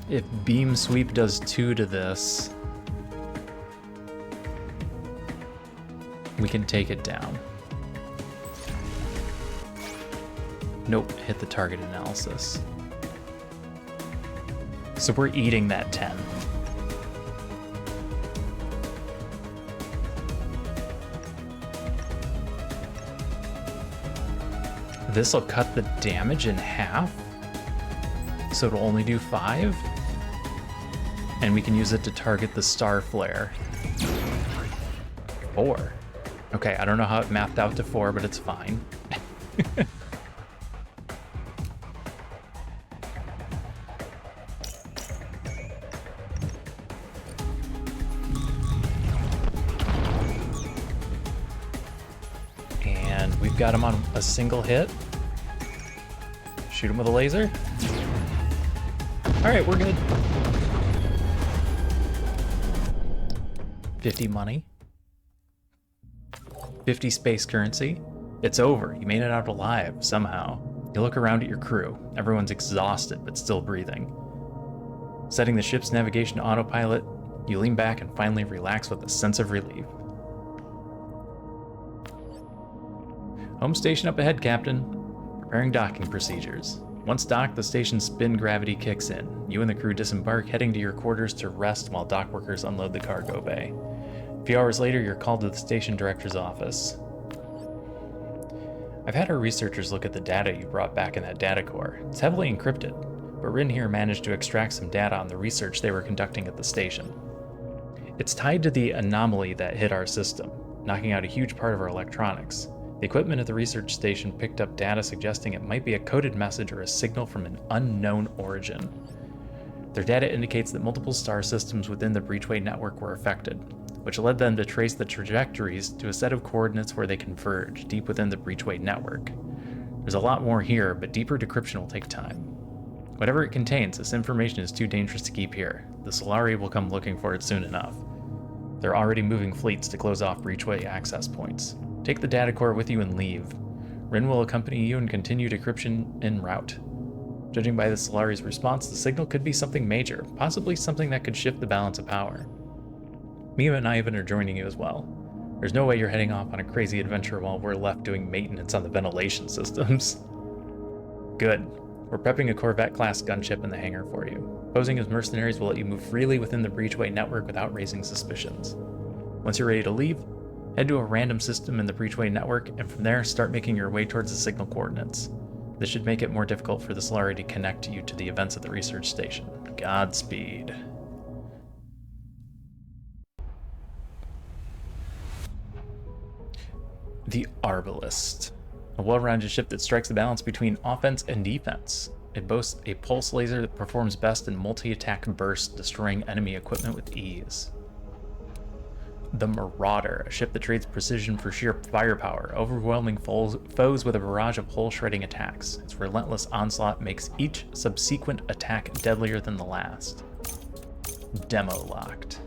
If Beam Sweep does 2 to this, we can take it down. Nope, hit the target analysis. So we're eating that 10. This'll cut the damage in half, so it'll only do 5. And we can use it to target the star flare. 4. Okay, I don't know how it mapped out to 4, but it's fine. And we've got him on a single hit. Shoot him with a laser. All right, we're good. 50 money. 50 space currency. It's over. You made it out alive somehow. You look around at your crew. Everyone's exhausted but still breathing. Setting the ship's navigation to autopilot, you lean back and finally relax with a sense of relief. Home station up ahead, Captain. Preparing docking procedures. Once docked, the station's spin gravity kicks in. You and the crew disembark, heading to your quarters to rest while dock workers unload the cargo bay. A few hours later, you're called to the station director's office. I've had our researchers look at the data you brought back in that data core. It's heavily encrypted, but Rin here managed to extract some data on the research they were conducting at the station. It's tied to the anomaly that hit our system, knocking out a huge part of our electronics. The equipment at the research station picked up data suggesting it might be a coded message or a signal from an unknown origin. Their data indicates that multiple star systems within the Breachway network were affected, which led them to trace the trajectories to a set of coordinates where they converge, deep within the Breachway network. There's a lot more here, but deeper decryption will take time. Whatever it contains, this information is too dangerous to keep here. The Solari will come looking for it soon enough. They're already moving fleets to close off Breachway access points. Take the data core with you and leave. Rin will accompany you and continue decryption en route. Judging by the Solari's response, the signal could be something major, possibly something that could shift the balance of power. Mia and Ivan are joining you as well. There's no way you're heading off on a crazy adventure while we're left doing maintenance on the ventilation systems. Good. We're prepping a Corvette-class gunship in the hangar for you. Posing as mercenaries will let you move freely within the Breachway network without raising suspicions. Once you're ready to leave, head to a random system in the Breachway network, and from there, start making your way towards the signal coordinates. This should make it more difficult for the Solari to connect you to the events at the research station. Godspeed. The Arbalist. A well-rounded ship that strikes the balance between offense and defense. It boasts a pulse laser that performs best in multi-attack bursts, destroying enemy equipment with ease. The Marauder, a ship that trades precision for sheer firepower, overwhelming foes with a barrage of hull-shredding attacks. Its relentless onslaught makes each subsequent attack deadlier than the last. Demo locked.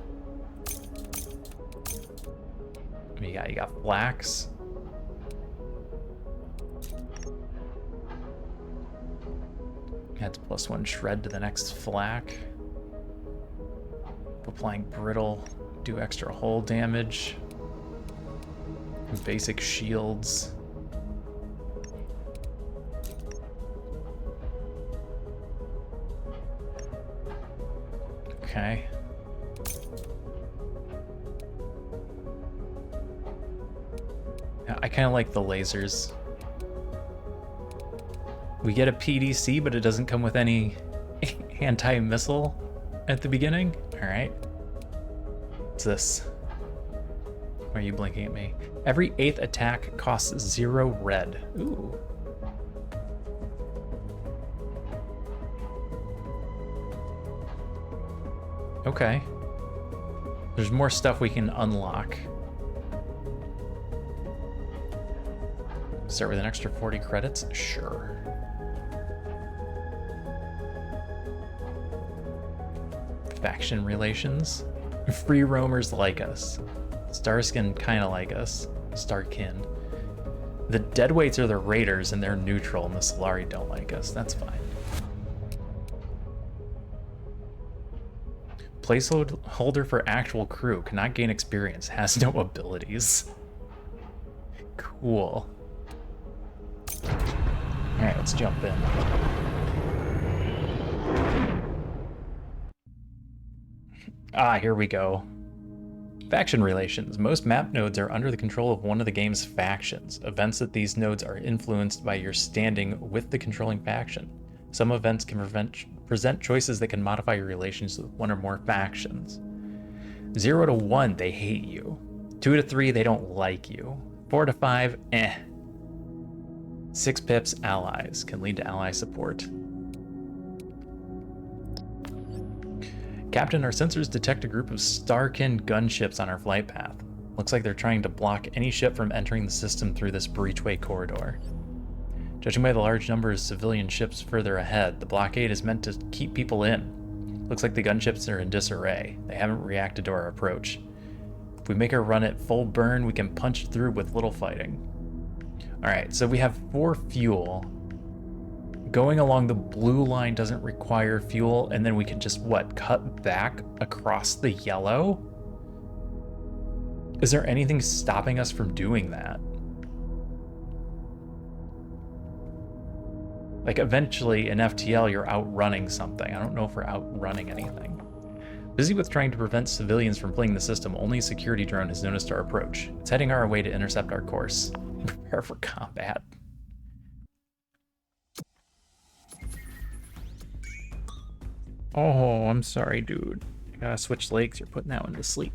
You got Flax. Adds +1 shred to the next flak. Applying brittle, do extra hull damage. Basic shields. Okay. I kind of like the lasers. We get a PDC, but it doesn't come with any anti-missile at the beginning. All right. What's this? Why are you blinking at me? Every 8th attack costs 0 red. Ooh. Okay. There's more stuff we can unlock. Start with an extra 40 credits? Sure. Faction relations. Free roamers like us. Starskin kinda like us. Starkin. The Deadweights are the Raiders and they're neutral, and the Solari don't like us. That's fine. Placeholder for actual crew. Cannot gain experience. Has no abilities. Cool. Alright, let's jump in. Ah, here we go. Faction relations. Most map nodes are under the control of one of the game's factions. Events at these nodes are influenced by your standing with the controlling faction. Some events can present choices that can modify your relations with one or more factions. 0 to 1, they hate you. 2 to 3, they don't like you. 4 to 5, eh. 6 pips, allies. Can lead to ally support. Captain, our sensors detect a group of Starkin gunships on our flight path. Looks like they're trying to block any ship from entering the system through this Breachway corridor. Judging by the large number of civilian ships further ahead, the blockade is meant to keep people in. Looks like the gunships are in disarray. They haven't reacted to our approach. If we make our run at full burn, we can punch through with little fighting. Alright, so we have 4 fuel. going along the blue line doesn't require fuel, and then we can just, what, cut back across the yellow? Is there anything stopping us from doing that? Like, eventually, in FTL, you're outrunning something. I don't know if we're outrunning anything. Busy with trying to prevent civilians from fleeing the system, only a security drone has noticed our approach. It's heading our way to intercept our course. Prepare for combat. Oh, I'm sorry, dude. I gotta switch legs. You're putting that one to sleep.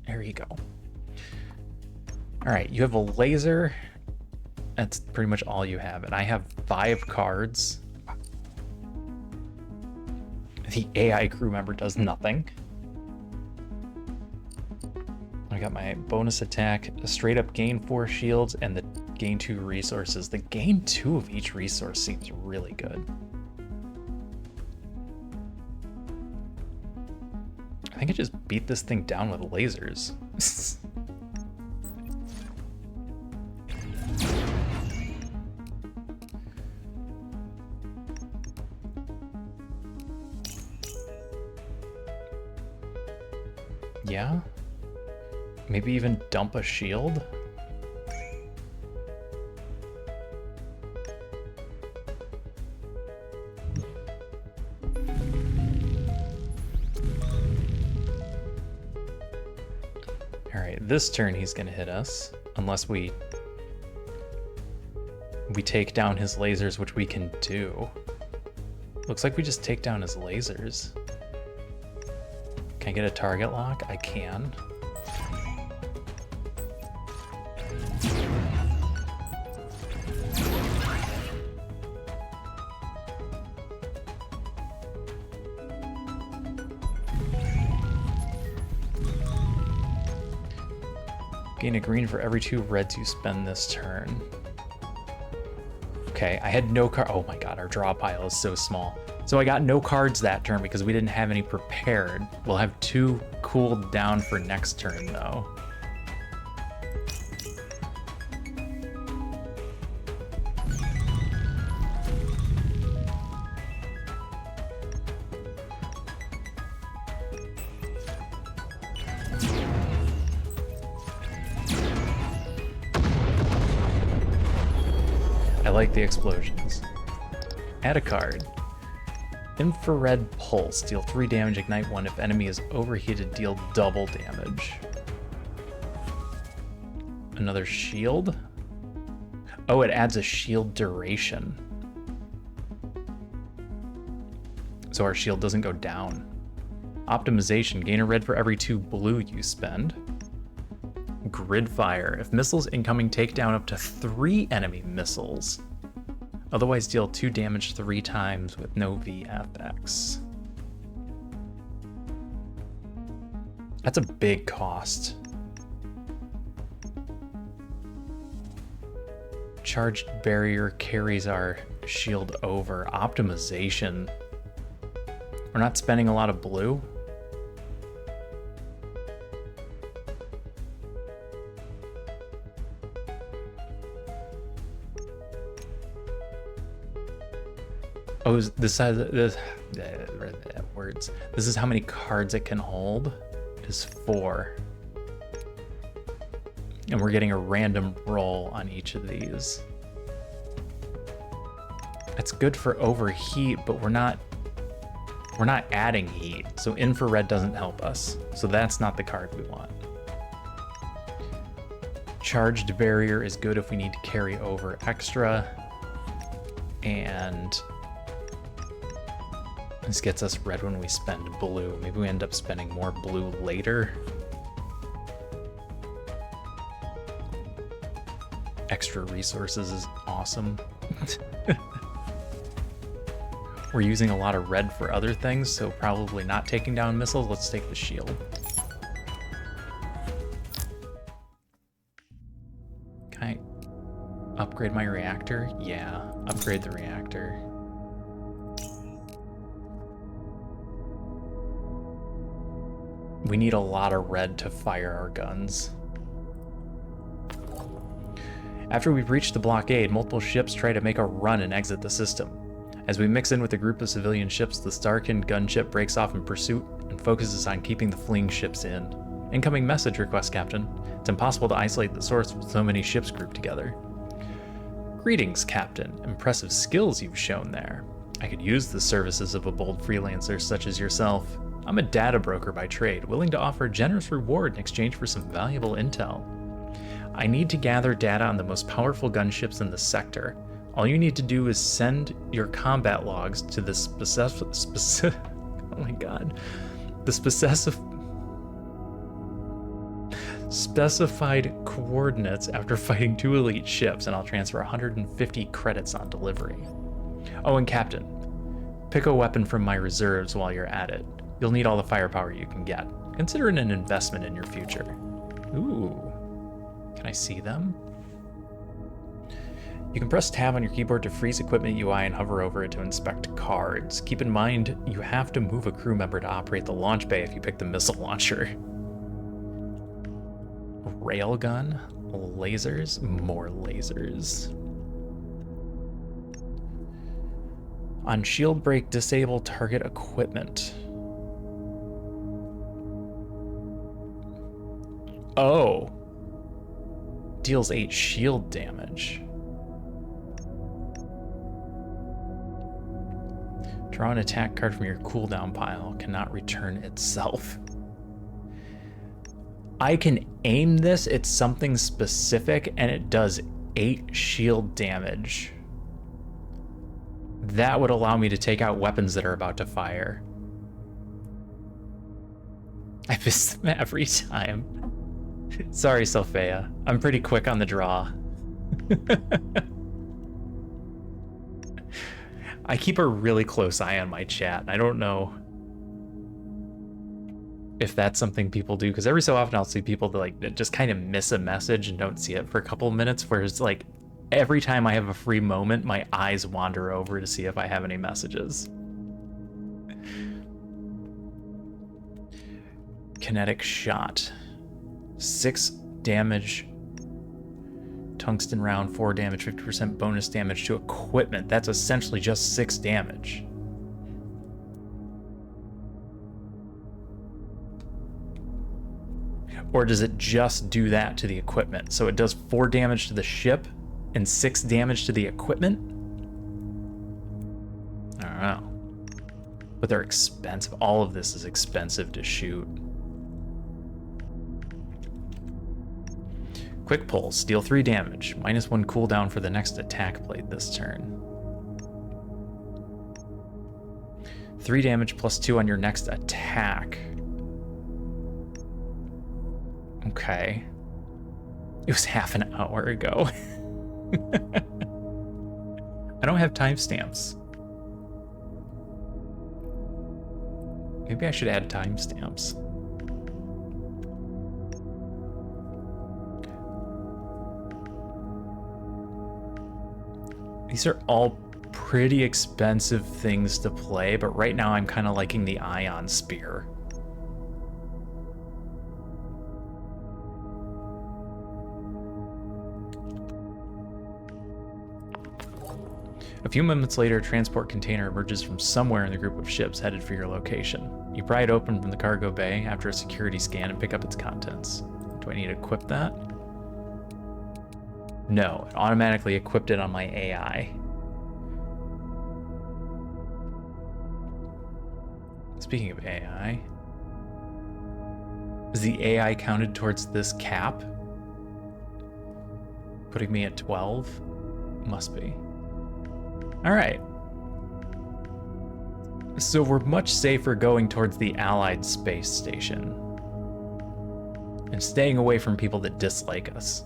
There you go. All right, you have a laser. That's pretty much all you have. And I have 5 cards. The AI crew member does nothing. I got my bonus attack, a straight up gain 4 shields, and the gain 2 resources. The gain 2 of each resource seems really good. I think I just beat this thing down with lasers. Yeah? Maybe even dump a shield? Alright, this turn he's gonna hit us, unless we take down his lasers, which we can do. Looks like we just take down his lasers. Can I get a target lock? I can. Gain a green for every 2 reds you spend this turn. Okay, I had no card. Oh my god, our draw pile is so small. So I got no cards that turn because we didn't have any prepared. We'll have 2 cooled down for next turn though. I like the explosions. Add a card. Infrared Pulse. Deal 3 damage, ignite 1. If enemy is overheated, deal double damage. Another shield? Oh, it adds a shield duration. So our shield doesn't go down. Optimization. Gain a red for every 2 blue you spend. Grid Fire. If missiles incoming, take down up to 3 enemy missiles. Otherwise, deal 2 damage 3 times with no VFX. That's a big cost. Charged Barrier carries our shield over. Optimization. We're not spending a lot of blue. Oh, this has this words. This is how many cards it can hold. Is 4. And we're getting a random roll on each of these. It's good for overheat, but we're not adding heat. So infrared doesn't help us. So that's not the card we want. Charged Barrier is good if we need to carry over extra. And this gets us red when we spend blue. Maybe we end up spending more blue later. Extra resources is awesome. We're using a lot of red for other things, so probably not taking down missiles. Let's take the shield. Can I upgrade my reactor? Yeah, upgrade the reactor. We need a lot of red to fire our guns. After we breach the blockade, multiple ships try to make a run and exit the system. As we mix in with a group of civilian ships, the Starkin gunship breaks off in pursuit and focuses on keeping the fleeing ships in. Incoming message request, Captain. It's impossible to isolate the source with so many ships grouped together. Greetings, Captain. Impressive skills you've shown there. I could use the services of a bold freelancer such as yourself. I'm a data broker by trade, willing to offer a generous reward in exchange for some valuable intel. I need to gather data on the most powerful gunships in the sector. All you need to do is send your combat logs to the specified coordinates after fighting 2 elite ships, and I'll transfer 150 credits on delivery. Oh, and Captain, pick a weapon from my reserves while you're at it. You'll need all the firepower you can get. Consider it an investment in your future. Ooh. Can I see them? You can press tab on your keyboard to freeze equipment UI and hover over it to inspect cards. Keep in mind, you have to move a crew member to operate the launch bay if you pick the missile launcher. Railgun, lasers, more lasers. On shield break, disable target equipment. Oh. Deals 8 shield damage. Draw an attack card from your cooldown pile. Cannot return itself. I can aim this at something specific and it does 8 shield damage. That would allow me to take out weapons that are about to fire. I miss them every time. Sorry, Sophia. I'm pretty quick on the draw. I keep a really close eye on my chat. I don't know if that's something people do, because every so often I'll see people that just kind of miss a message and don't see it for a couple of minutes, whereas like every time I have a free moment, my eyes wander over to see if I have any messages. Kinetic shot. 6 damage. Tungsten round, 4 damage, 50% bonus damage to equipment. That's essentially just 6 damage. Or does it just do that to the equipment? So it does 4 damage to the ship and 6 damage to the equipment? I don't know. But they're expensive. All of this is expensive to shoot. Quick pulse, deal 3 damage, -1 cooldown for the next attack played this turn. 3 damage +2 on your next attack. Okay. It was half an hour ago. I don't have timestamps. Maybe I should add timestamps. These are all pretty expensive things to play, but right now I'm kind of liking the ion spear. A few moments later, a transport container emerges from somewhere in the group of ships headed for your location. You pry it open from the cargo bay after a security scan and pick up its contents. Do I need to equip that? No, it automatically equipped it on my AI. Speaking of AI, is the AI counted towards this cap? Putting me at 12? Must be. All right. So we're much safer going towards the Allied space station and staying away from people that dislike us.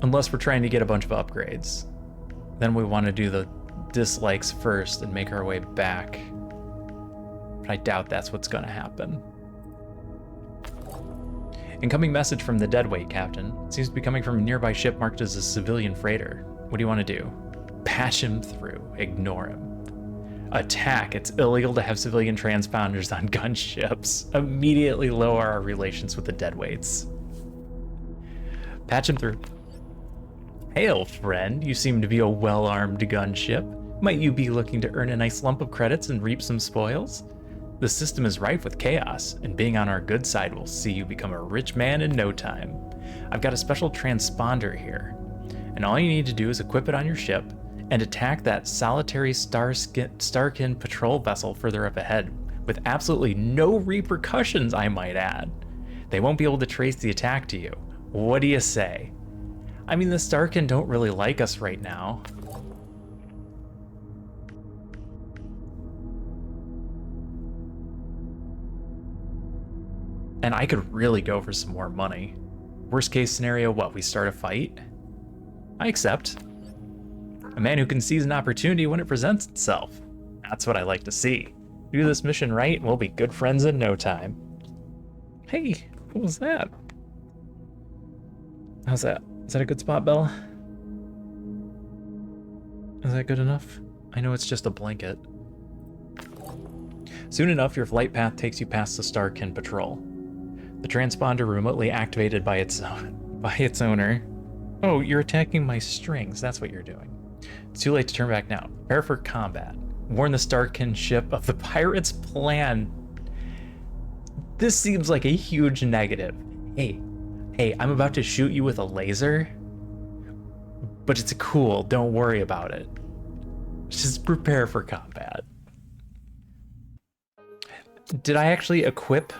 Unless we're trying to get a bunch of upgrades. Then we want to do the dislikes first and make our way back. But I doubt that's what's going to happen. Incoming message from the deadweight captain. It seems to be coming from a nearby ship marked as a civilian freighter. What do you want to do? Patch him through. Ignore him. Attack. It's illegal to have civilian transponders on gunships. Immediately lower our relations with the deadweights. Patch him through. Hail, friend. You seem to be a well-armed gunship. Might you be looking to earn a nice lump of credits and reap some spoils? The system is rife with chaos, and being on our good side will see you become a rich man in no time. I've got a special transponder here, and all you need to do is equip it on your ship and attack that solitary Starkin patrol vessel further up ahead, with absolutely no repercussions, I might add. They won't be able to trace the attack to you. What do you say? I mean, the Starkin don't really like us right now. And I could really go for some more money. Worst case scenario, what, we start a fight? I accept. A man who can seize an opportunity when it presents itself. That's what I like to see. Do this mission right, and we'll be good friends in no time. Hey, what was that? How's that? Is that a good spot, Bella? Is that good enough? I know it's just a blanket. Soon enough, your flight path takes you past the Starkin patrol. The transponder remotely activated by its owner. Oh, you're attacking my strings. That's what you're doing. It's too late to turn back now. Prepare for combat. Warn the Starkin ship of the pirates' plan. This seems like a huge negative. Hey, I'm about to shoot you with a laser, but it's cool. Don't worry about it. Just prepare for combat. Did I actually equip?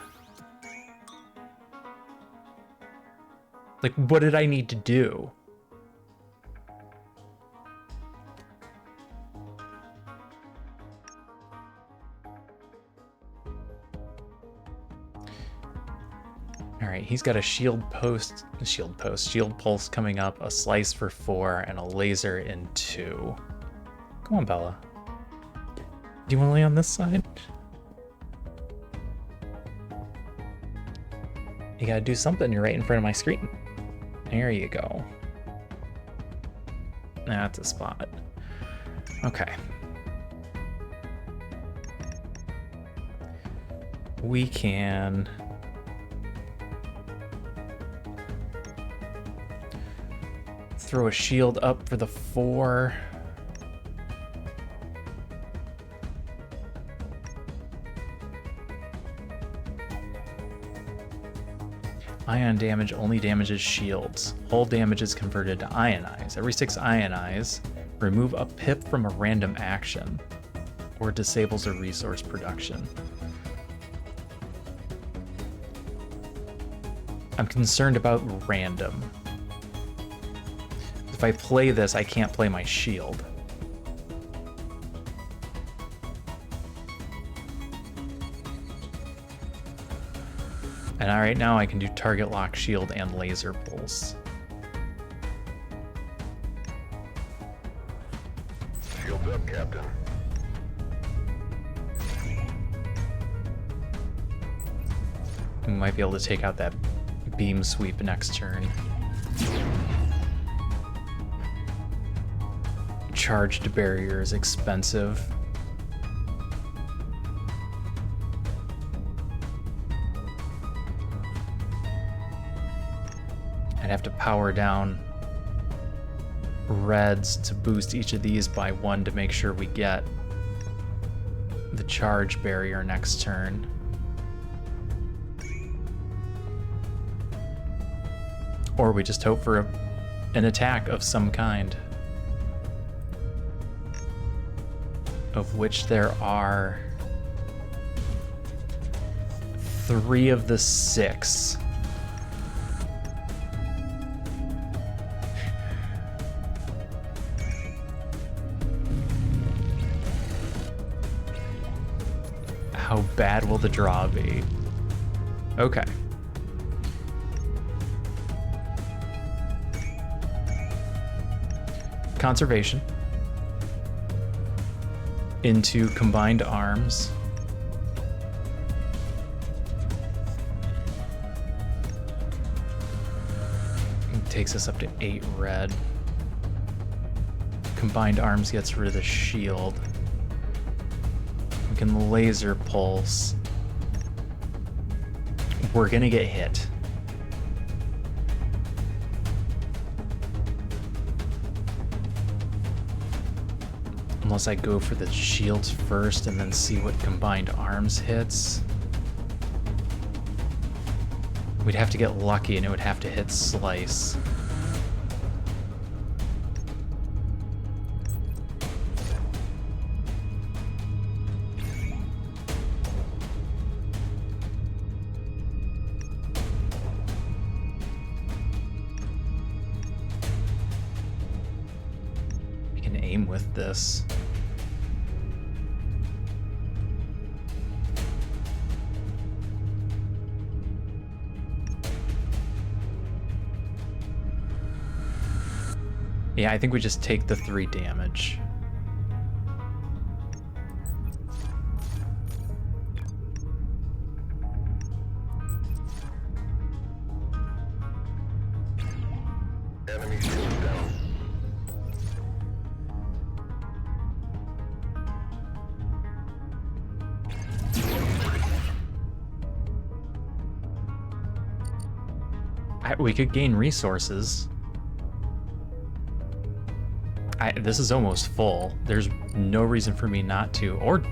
Like, what did I need to do? All right, he's got a shield pulse coming up, a slice for 4, and a laser in 2. Come on, Bella. Do you want to lay on this side? You gotta do something. You're right in front of my screen. There you go. That's a spot. Okay. We can throw a shield up for the 4. Ion damage only damages shields. Hull damage is converted to ionize. Every 6 ionize, remove a pip from a random action, or disables a resource production. I'm concerned about random. If I play this, I can't play my shield. And right now I can do target lock, shield, and laser pulse. Shields up, Captain. We might be able to take out that beam sweep next turn. Charged barrier is expensive. I'd have to power down reds to boost each of these by 1 to make sure we get the charge barrier next turn. Or we just hope for an attack of some kind. Of which there are 3 of the 6. How bad will the draw be? Okay. Conservation. Into combined arms. It takes us up to 8 red. Combined arms gets rid of the shield. We can laser pulse. We're gonna get hit. Unless I go for the shields first and then see what combined arms hits. We'd have to get lucky and it would have to hit slice. I can aim with this. Yeah, I think we just take the 3 damage. Enemy shield down. We could gain resources. This is almost full. There's no reason for me not to. Or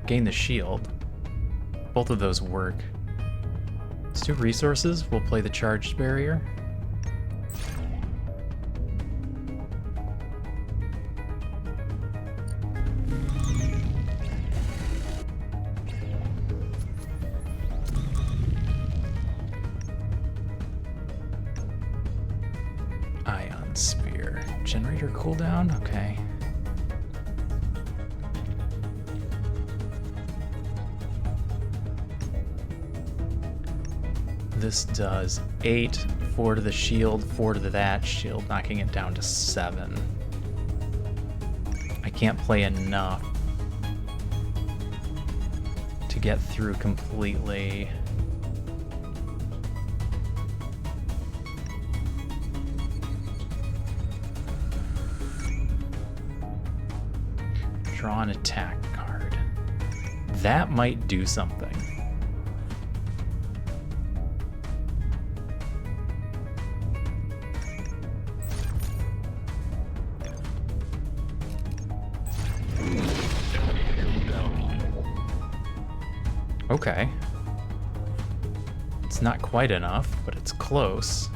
gain the shield. Both of those work. Let's do resources. We'll play the charged barrier. Ion sphere. Generator cooldown? Okay. This does 8, 4 to the shield, 4 to that shield, knocking it down to 7. I can't play enough to get through completely. Draw an attack card. That might do something. Okay. It's not quite enough, but it's close.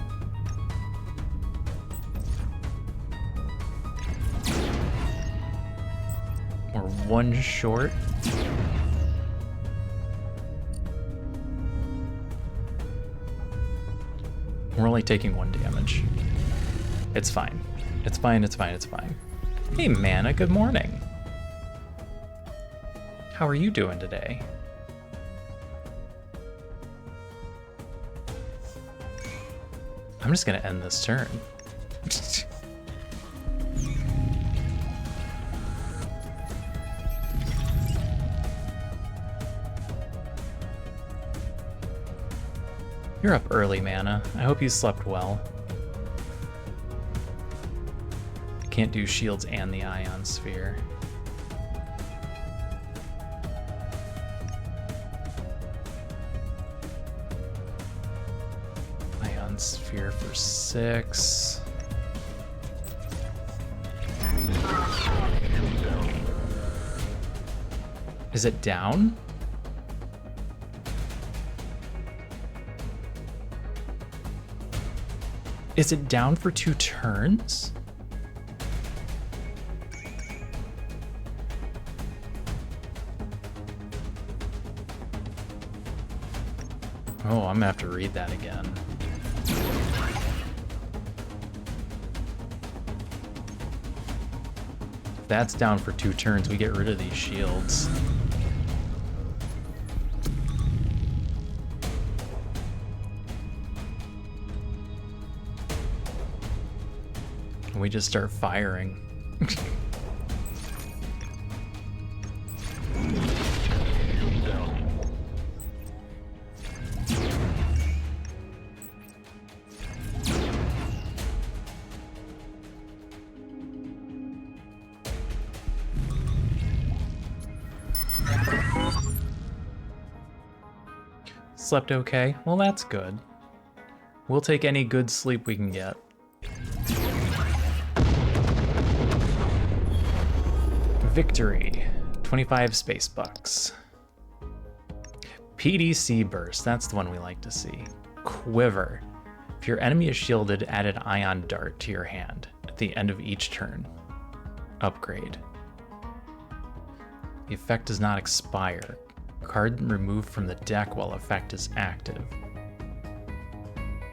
We're 1 short. We're only taking 1 damage. It's fine. It's fine, it's fine, it's fine. Hey, Mana, good morning. How are you doing today? I'm just gonna end this turn. You're up early, Mana. I hope you slept well. I can't do shields and the ion sphere. Ion sphere for 6. Is it down? Is it down for 2 turns? Oh, I'm gonna have to read that again. If that's down for 2 turns, we get rid of these shields. And we just start firing. Slept okay? Well, that's good. We'll take any good sleep we can get. Victory. 25 space bucks. PDC burst, that's the one we like to see. Quiver. If your enemy is shielded, add an ion dart to your hand at the end of each turn. Upgrade. The effect does not expire. Card removed from the deck while effect is active.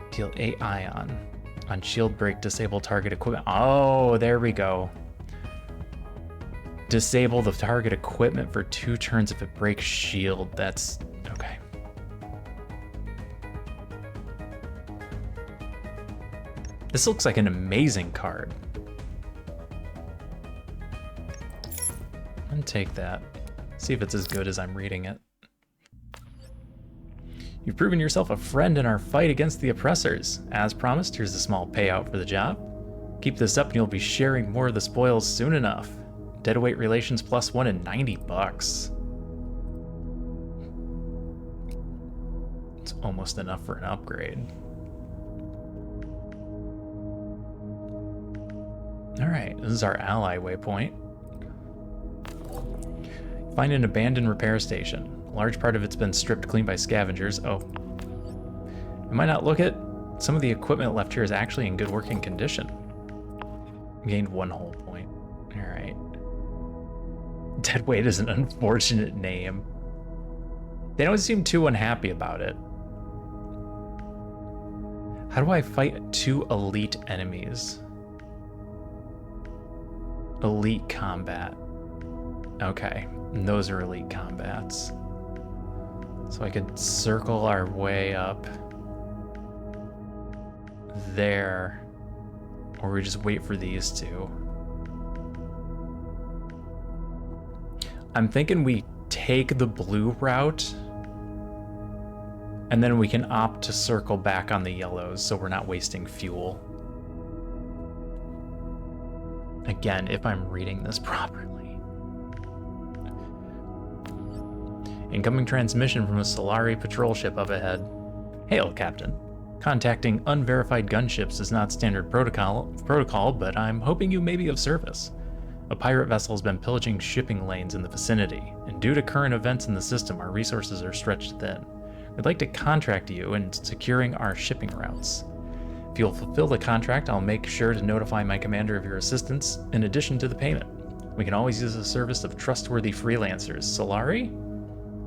Deal 8 ion. On shield break, disable target equipment. Oh, there we go. Disable the target equipment for 2 turns if it breaks shield. That's okay. This looks like an amazing card. I'm gonna take that. See if it's as good as I'm reading it. You've proven yourself a friend in our fight against the oppressors. As promised, here's a small payout for the job. Keep this up and you'll be sharing more of the spoils soon enough. Deadweight relations +1 and 90 bucks. It's almost enough for an upgrade. Alright, this is our ally waypoint. Find an abandoned repair station. A large part of it's been stripped clean by scavengers. Oh. You might not look at some of the equipment left here is actually in good working condition. Gained 1 whole point. Alright. Deadweight is an unfortunate name. They don't seem too unhappy about it. How do I fight 2 elite enemies? Elite combat. Okay, and those are elite combats. So I could circle our way up there, or we just wait for these 2. I'm thinking we take the blue route, and then we can opt to circle back on the yellows so we're not wasting fuel. Again, if I'm reading this properly. Incoming transmission from a Solari patrol ship up ahead. Hail, Captain. Contacting unverified gunships is not standard protocol, but I'm hoping you may be of service. A pirate vessel has been pillaging shipping lanes in the vicinity, and due to current events in the system, our resources are stretched thin. We'd like to contract you in securing our shipping routes. If you'll fulfill the contract, I'll make sure to notify my commander of your assistance in addition to the payment. We can always use the service of trustworthy freelancers. Solari?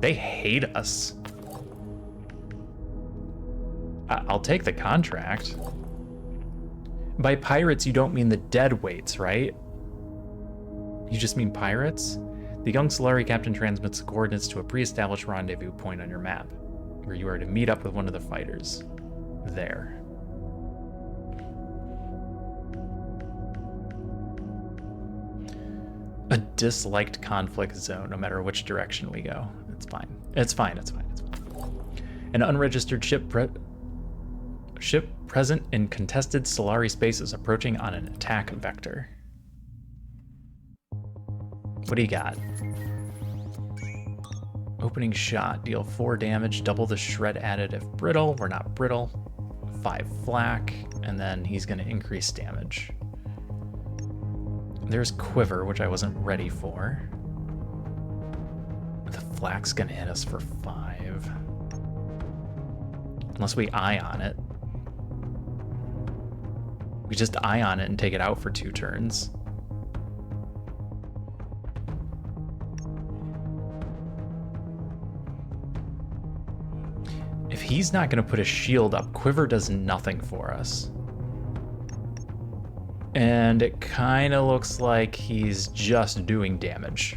They hate us. I'll take the contract. By pirates, you don't mean the deadweights, right? You just mean pirates? The young Solari captain transmits the coordinates to a pre-established rendezvous point on your map, where you are to meet up with one of the fighters. There. A disliked conflict zone, no matter which direction we go. It's fine. It's fine. It's fine. It's fine. An unregistered ship present in contested Solari spaces approaching on an attack vector. What do you got? Opening shot. Deal 4 damage. Double the shred added if brittle. We're not brittle. 5 flak. And then he's going to increase damage. There's Quiver, which I wasn't ready for. The flak's gonna hit us for 5. Unless we ion it. We just ion it and take it out for 2 turns. If he's not gonna put a shield up, Quiver does nothing for us. And it kind of looks like he's just doing damage.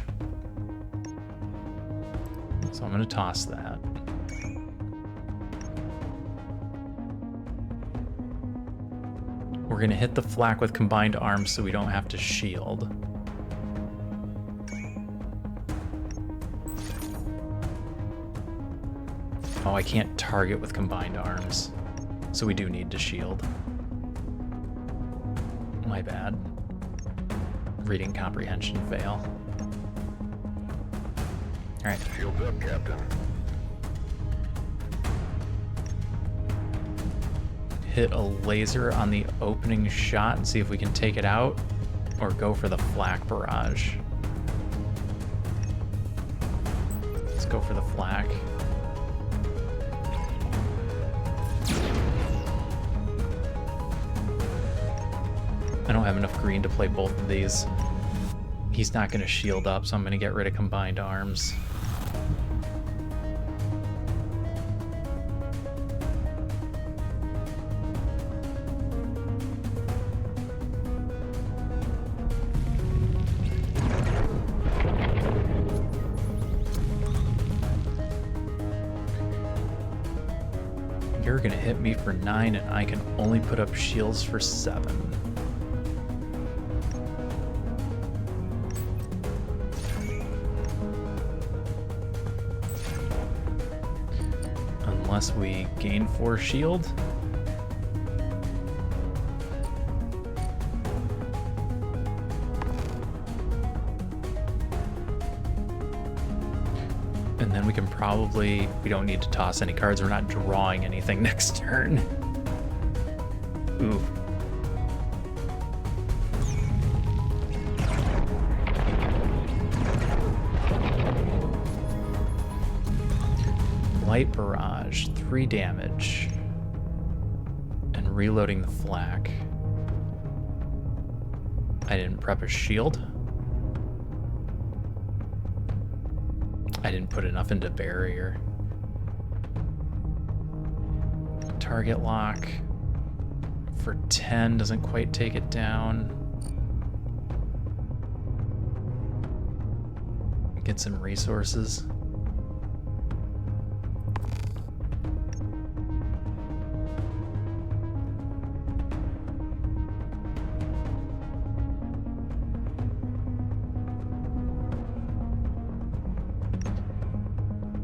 So I'm going to toss that. We're going to hit the flak with combined arms so we don't have to shield. Oh, I can't target with combined arms. So we do need to shield. My bad. Reading comprehension fail. Alright. Shields up, Captain. Hit a laser on the opening shot and see if we can take it out, or go for the flak barrage. Let's go for the flak. I don't have enough green to play both of these. He's not going to shield up, so I'm going to get rid of combined arms. You're going to hit me for 9, and I can only put up shields for 7. Unless we gain 4 shield. And then we can probably, we don't need to toss any cards. We're not drawing anything next turn. Ooh. Light barrage, 3 damage. And reloading the flak. I didn't prep a shield. I didn't put enough into barrier. Target lock for 10 doesn't quite take it down. Get some resources.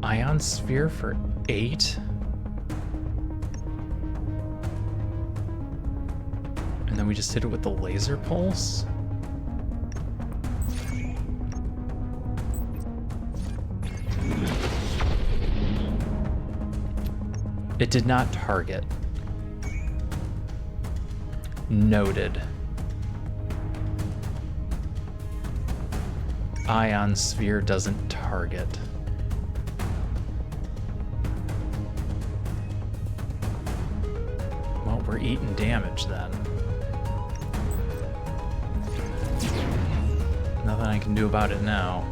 Ion sphere for 8. And then we just hit it with the laser pulse. It did not target. Noted. Ion sphere doesn't target. Well, we're eating damage then. Nothing I can do about it now.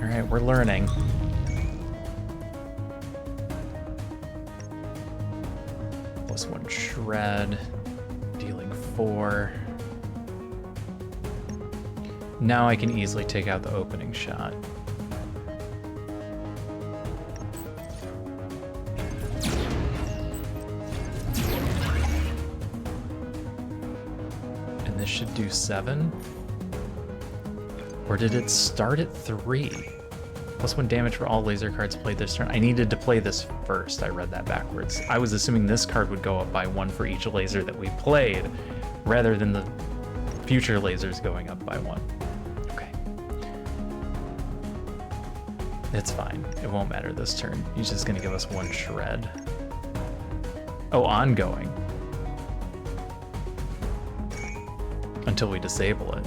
Alright, we're learning. +1 shred, dealing 4. Now I can easily take out the opening shot. And this should do 7. Or did it start at 3? +1 damage for all laser cards played this turn. I needed to play this first. I read that backwards. I was assuming this card would go up by 1 for each laser that we played, rather than the future lasers going up by 1. Okay. It's fine. It won't matter this turn. He's just going to give us 1 shred. Oh, ongoing. Until we disable it.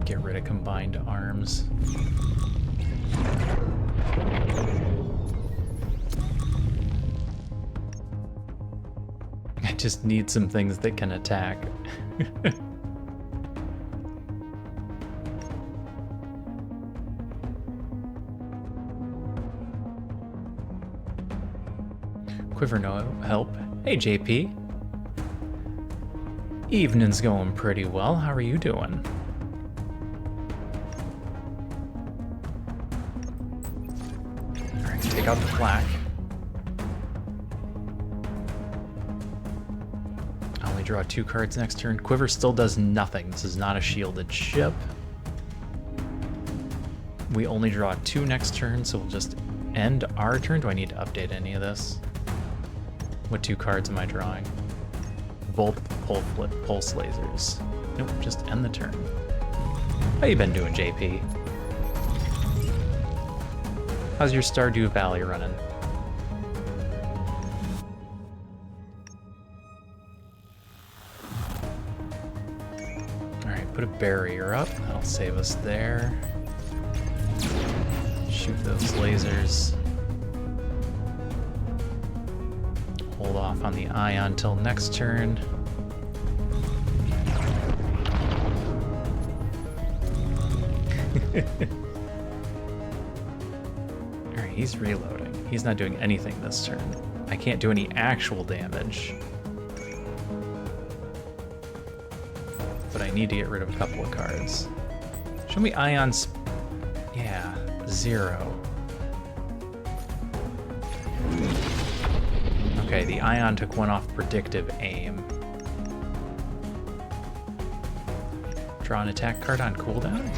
Get rid of combined arms. I just need some things that can attack. Quiver no help. Hey JP. Evening's going pretty well. How are you doing? Take out the flak. I only draw 2 cards next turn. Quiver still does nothing. This is not a shielded ship. We only draw 2 next turn, so we'll just end our turn. Do I need to update any of this? What 2 cards am I drawing? Both pulse lasers. Nope, just end the turn. How you been doing, JP? How's your Stardew Valley running? Alright, put a barrier up. That'll save us there. Shoot those lasers. Hold off on the ion till next turn. Alright, he's reloading. He's not doing anything this turn. I can't do any actual damage. But I need to get rid of a couple of cards. Show me ions. Yeah, 0. Okay, the ion took 1 off predictive aim. Draw an attack card on cooldown?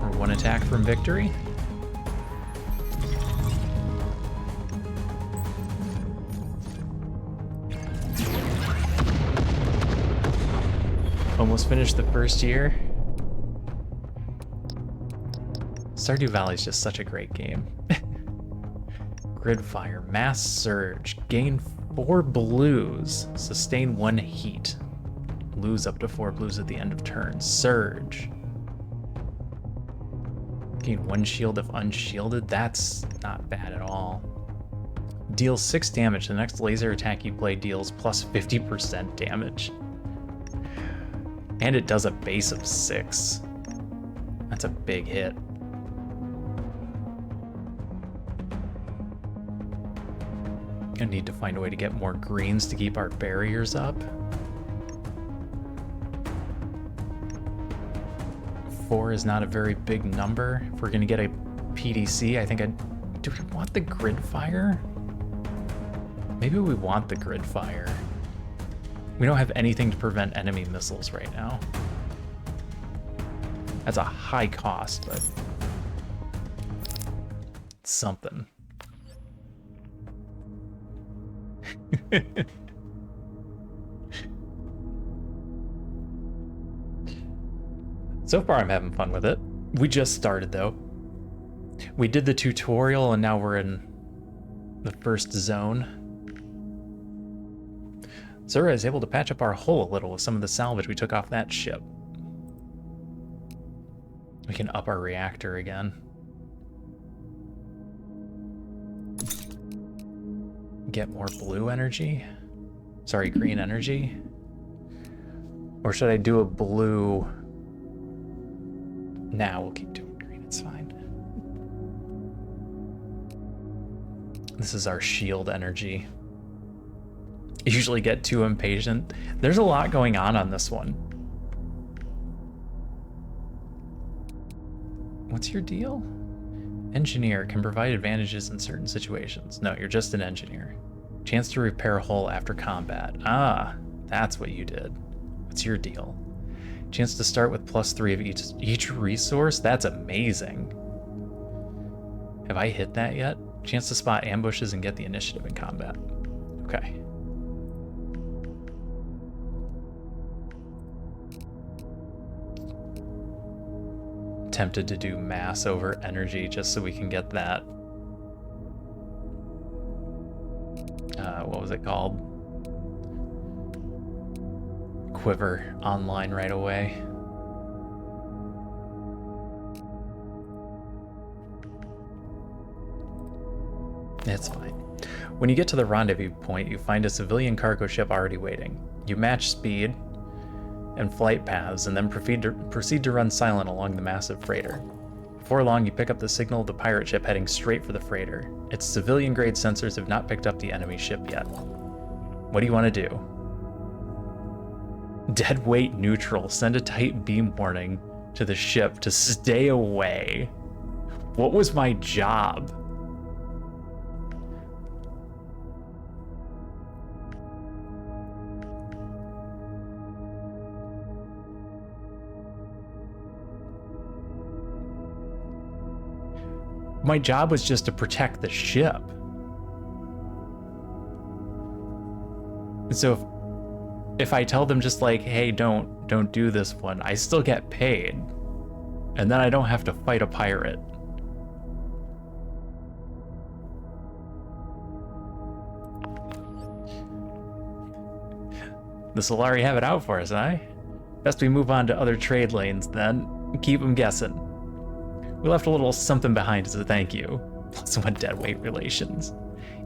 Or 1 attack from victory? Almost finished the first year. Stardew Valley is just such a great game. Gridfire, Mass Surge, gain 4 blues, sustain 1 heat, lose up to 4 blues at the end of turn. Surge, gain 1 shield if unshielded. That's not bad at all. Deal 6 damage. The next laser attack you play deals plus 50% damage. And it does a base of 6. That's a big hit. I need to find a way to get more greens to keep our barriers up. 4 is not a very big number. If we're gonna get a PDC, I think do we want the grid fire? Maybe we want the grid fire. We don't have anything to prevent enemy missiles right now. That's a high cost, but it's something. So far I'm having fun with it. We just started though. We did the tutorial and now we're in the first zone. Zura is able to patch up our hull a little with some of the salvage we took off that ship. We can up our reactor again. Get more blue energy? Sorry, green energy? Or should I do a blue? Nah, we'll keep doing green, it's fine. This is our shield energy. Usually get too impatient. There's a lot going on this one. What's your deal? Engineer can provide advantages in certain situations. No, you're just an engineer. Chance to repair hull after combat. Ah, that's what you did. What's your deal? Chance to start with +3 of each resource? That's amazing. Have I hit that yet? Chance to spot ambushes and get the initiative in combat. Okay. Tempted to do mass over energy just so we can get that. What was it called? Quiver online right away. It's fine. When you get to the rendezvous point, you find a civilian cargo ship already waiting. You match speed and flight paths, and then proceed to run silent along the massive freighter. Before long, you pick up the signal of the pirate ship heading straight for the freighter. Its civilian-grade sensors have not picked up the enemy ship yet. What do you want to do? Dead weight neutral. Send a tight beam warning to the ship to stay away. What was my job? My job was just to protect the ship. And so if I tell them just like, hey, don't do this one, I still get paid. And then I don't have to fight a pirate. The Solari have it out for us, eh? Best we move on to other trade lanes then. Keep them guessing. We left a little something behind as a thank you. Plus one deadweight relations.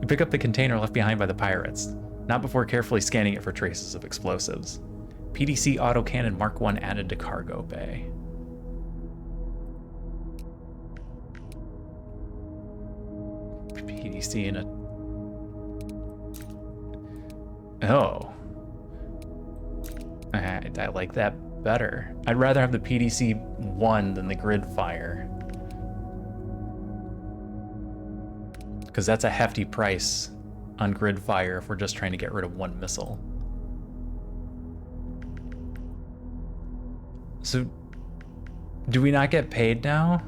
You pick up the container left behind by the pirates, not before carefully scanning it for traces of explosives. PDC autocannon Mark 1 added to cargo bay. PDC in a... Oh. I like that better. I'd rather have the PDC 1 than the grid fire. Because that's a hefty price on grid fire if we're just trying to get rid of one missile. So, do we not get paid now?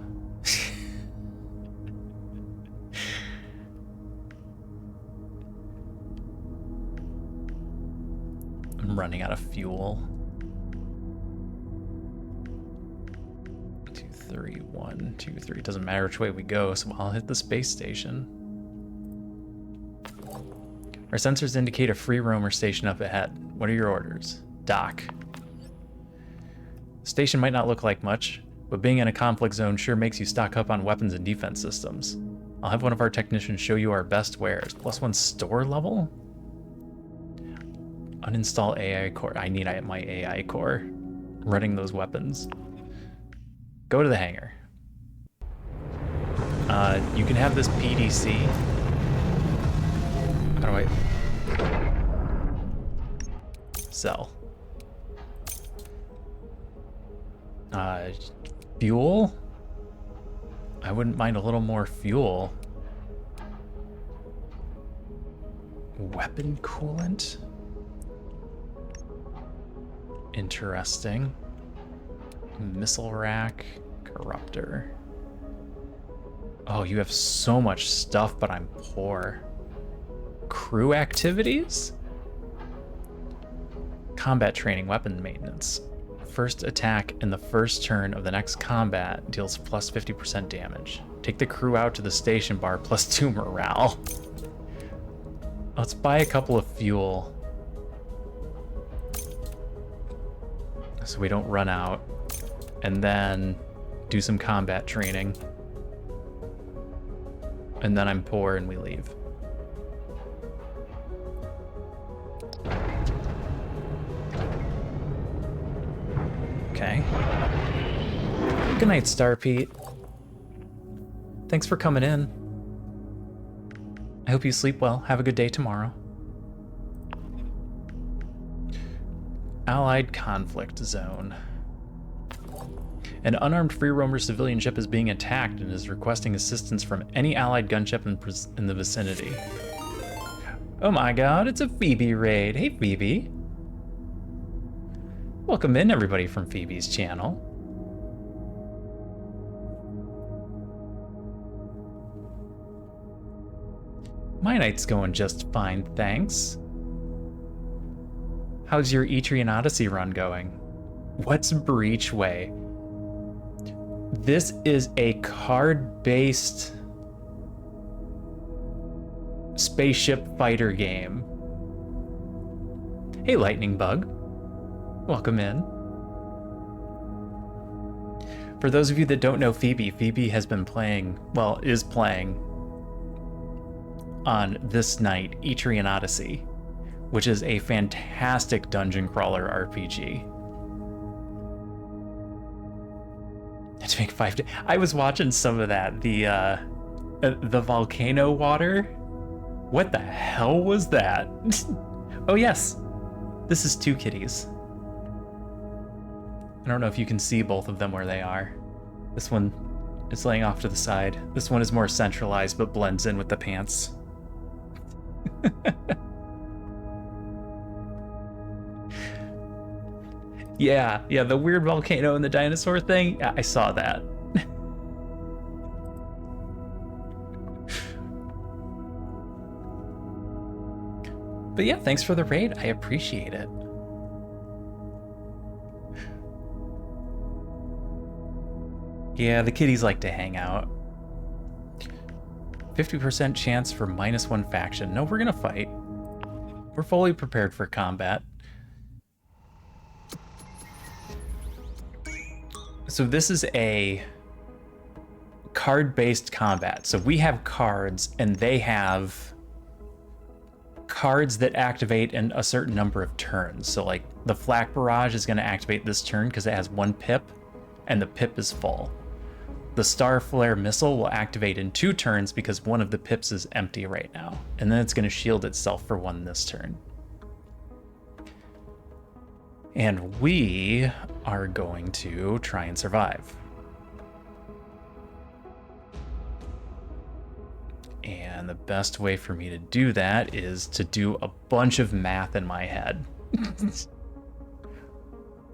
I'm running out of fuel. 2, 3, 1, 2, 3. Doesn't matter which way we go, so I'll hit the space station. Our sensors indicate a free roamer station up ahead. What are your orders? Dock. The station might not look like much, but being in a conflict zone sure makes you stock up on weapons and defense systems. I'll have one of our technicians show you our best wares. +1 store level? Uninstall AI core. I need my AI core. Running those weapons. Go to the hangar. You can have this PDC. How do I... Sell. Fuel? I wouldn't mind a little more fuel. Weapon coolant? Interesting. Missile rack, corruptor. Oh, you have so much stuff, but I'm poor. Crew activities? Combat training, weapon maintenance. First attack in the first turn of the next combat deals plus 50% damage. Take the crew out to the station bar, +2 morale. Let's buy a couple of fuel, so we don't run out, and then do some combat training. And then I'm poor and we leave. Okay. Good night, Star Pete. Thanks for coming in. I hope you sleep well. Have a good day tomorrow. Allied conflict zone. An unarmed free roamer civilian ship is being attacked and is requesting assistance from any allied gunship in the vicinity. Oh my god, it's a Phoebe raid. Hey Phoebe. Welcome in everybody from Phoebe's channel. My night's going just fine, thanks. How's your Etrian Odyssey run going? What's Breachway? This is a card-based spaceship fighter game. Hey, Lightning Bug. Welcome in. For those of you that don't know Phoebe, Phoebe has been playing, well, is playing on this night, Etrian Odyssey, which is a fantastic dungeon crawler RPG. To make 5 days. I was watching some of that. The volcano water. What the hell was that? Oh yes, this is 2 kitties. I don't know if you can see both of them where they are. This one is laying off to the side. This one is more centralized but blends in with the pants. Yeah, the weird volcano and the dinosaur thing. Yeah, I saw that. But yeah, thanks for the raid. I appreciate it. Yeah, the kitties like to hang out. 50% chance for -1 faction. No, we're gonna fight. We're fully prepared for combat. So this is a card-based combat. So we have cards and they have cards that activate in a certain number of turns. So like the Flak Barrage is going to activate this turn because it has 1 pip and the pip is full. The Star Flare Missile will activate in 2 turns because one of the pips is empty right now. And then it's going to shield itself for 1 this turn. And we are going to try and survive. And the best way for me to do that is to do a bunch of math in my head.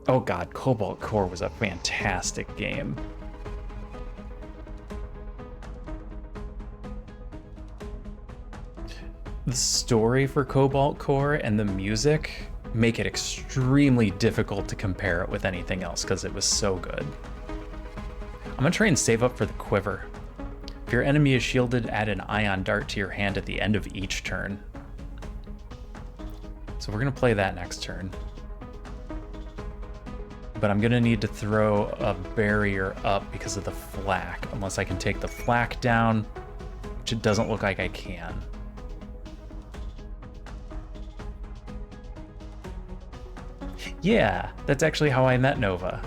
Oh god, Cobalt Core was a fantastic game. The story for Cobalt Core and the music make it extremely difficult to compare it with anything else because it was so good. I'm gonna try and save up for the quiver. If your enemy is shielded, add an ion dart to your hand at the end of each turn. So we're gonna play that next turn. But I'm gonna need to throw a barrier up because of the flak, unless I can take the flak down, which it doesn't look like I can. Yeah, that's actually how I met Nova.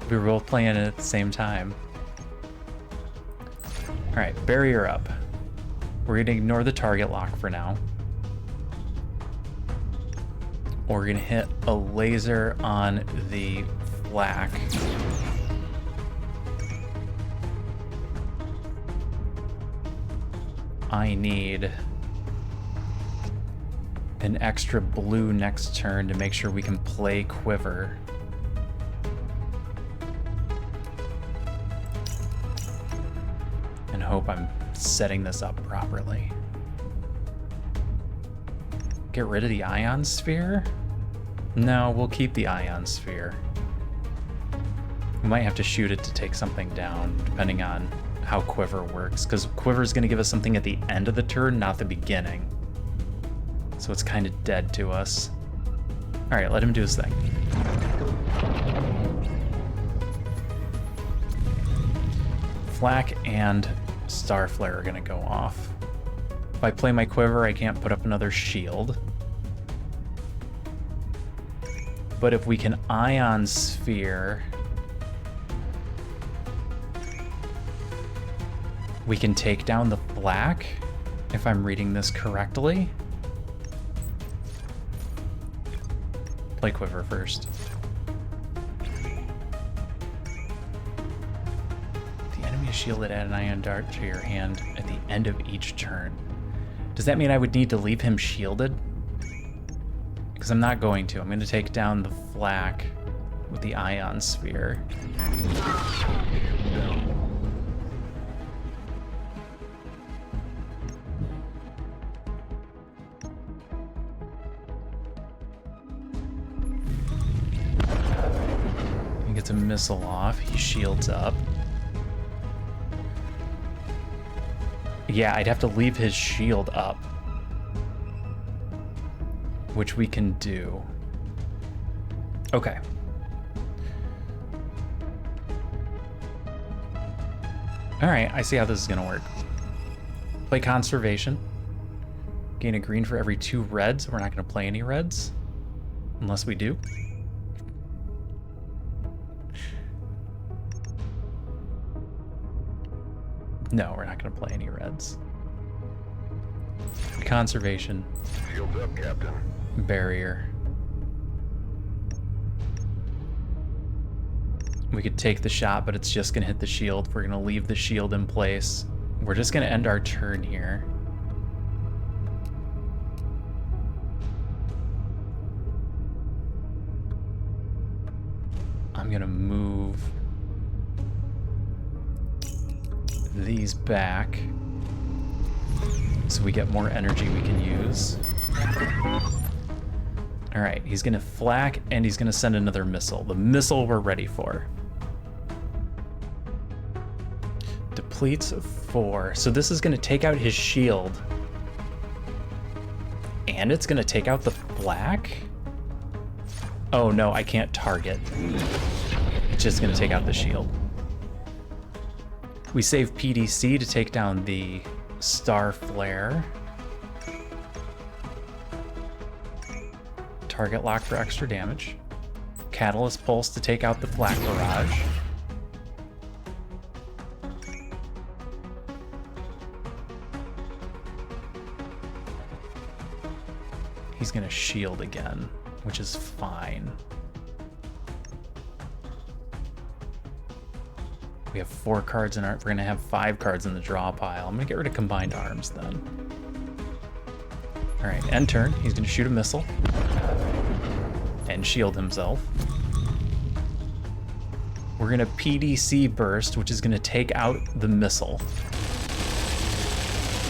We were both playing it at the same time. Alright, barrier up. We're gonna ignore the target lock for now. We're gonna hit a laser on the flak. I need an extra blue next turn to make sure we can play quiver. And hope I'm setting this up properly. Get rid of the ion sphere? No, we'll keep the ion sphere. We might have to shoot it to take something down, depending on how quiver works, because quiver is going to give us something at the end of the turn, not the beginning. So it's kind of dead to us. All right, let him do his thing. Flak and Star Flare are gonna go off. If I play my quiver, I can't put up another shield. But if we can Ion Sphere, we can take down the Flak, if I'm reading this correctly. Play quiver first. The enemy is shielded, add an ion dart to your hand at the end of each turn. Does that mean I would need to leave him shielded? Because I'm not going to. I'm going to take down the flak with the ion sphere. Gets a missile off, he shields up. Yeah, I'd have to leave his shield up, which we can do. Okay. All right, I see how this is gonna work. Play conservation. Gain a green for every 2 reds. We're not gonna play any reds, unless we do. No, we're not going to play any reds. Conservation. Shields up, Captain. Barrier. We could take the shot, but it's just going to hit the shield. We're going to leave the shield in place. We're just going to end our turn here. I'm going to move these back. so we get more energy we can use. All right, he's gonna flak and he's gonna send another missile. The missile we're ready for. Depletes 4. So this is gonna take out his shield. And it's gonna take out the flak? Oh no, I can't target. It's just gonna take out the shield. We save PDC to take down the Star Flare. Target lock for extra damage. Catalyst Pulse to take out the Flak Barrage. He's gonna shield again, which is fine. We have 4 cards in our, we're gonna have 5 cards in the draw pile. I'm gonna get rid of Combined Arms then. All right, end turn, he's gonna shoot a missile and shield himself. We're gonna PDC burst, which is gonna take out the missile.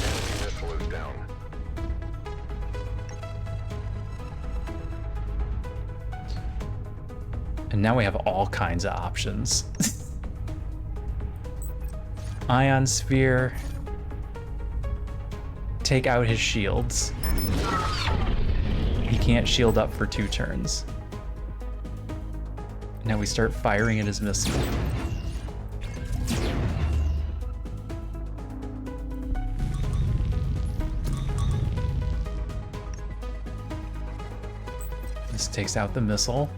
Enemy missile is down. And now we have all kinds of options. Ion Sphere. Take out his shields. He can't shield up for 2 turns. Now we start firing at his missile. This takes out the missile.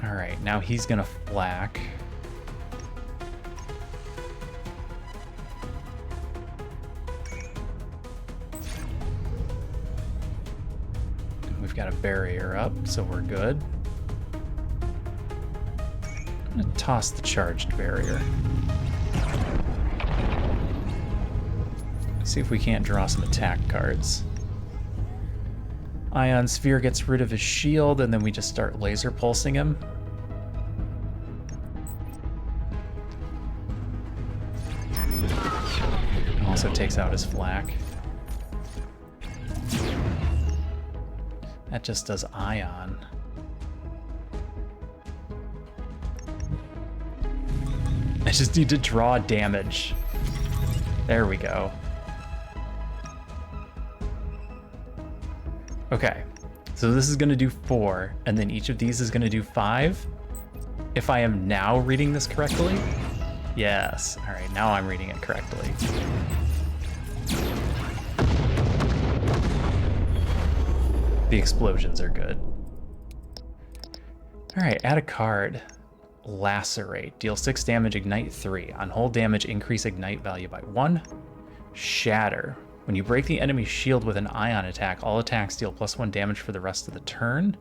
All right, now he's gonna flak. We've got a barrier up, so we're good. I'm gonna toss the charged barrier. See if we can't draw some attack cards. Ion Sphere gets rid of his shield, and then we just start laser pulsing him. Also takes out his flak. That just does ion. I just need to draw damage. There we go. Okay, so this is gonna do 4, and then each of these is gonna do 5. If I am now reading this correctly? Yes, all right, now I'm reading it correctly. The explosions are good. All right, add a card. Lacerate. Deal 6 damage, ignite 3. On hold damage, increase ignite value by 1. Shatter. When you break the enemy's shield with an ion attack, all attacks deal +1 damage for the rest of the turn.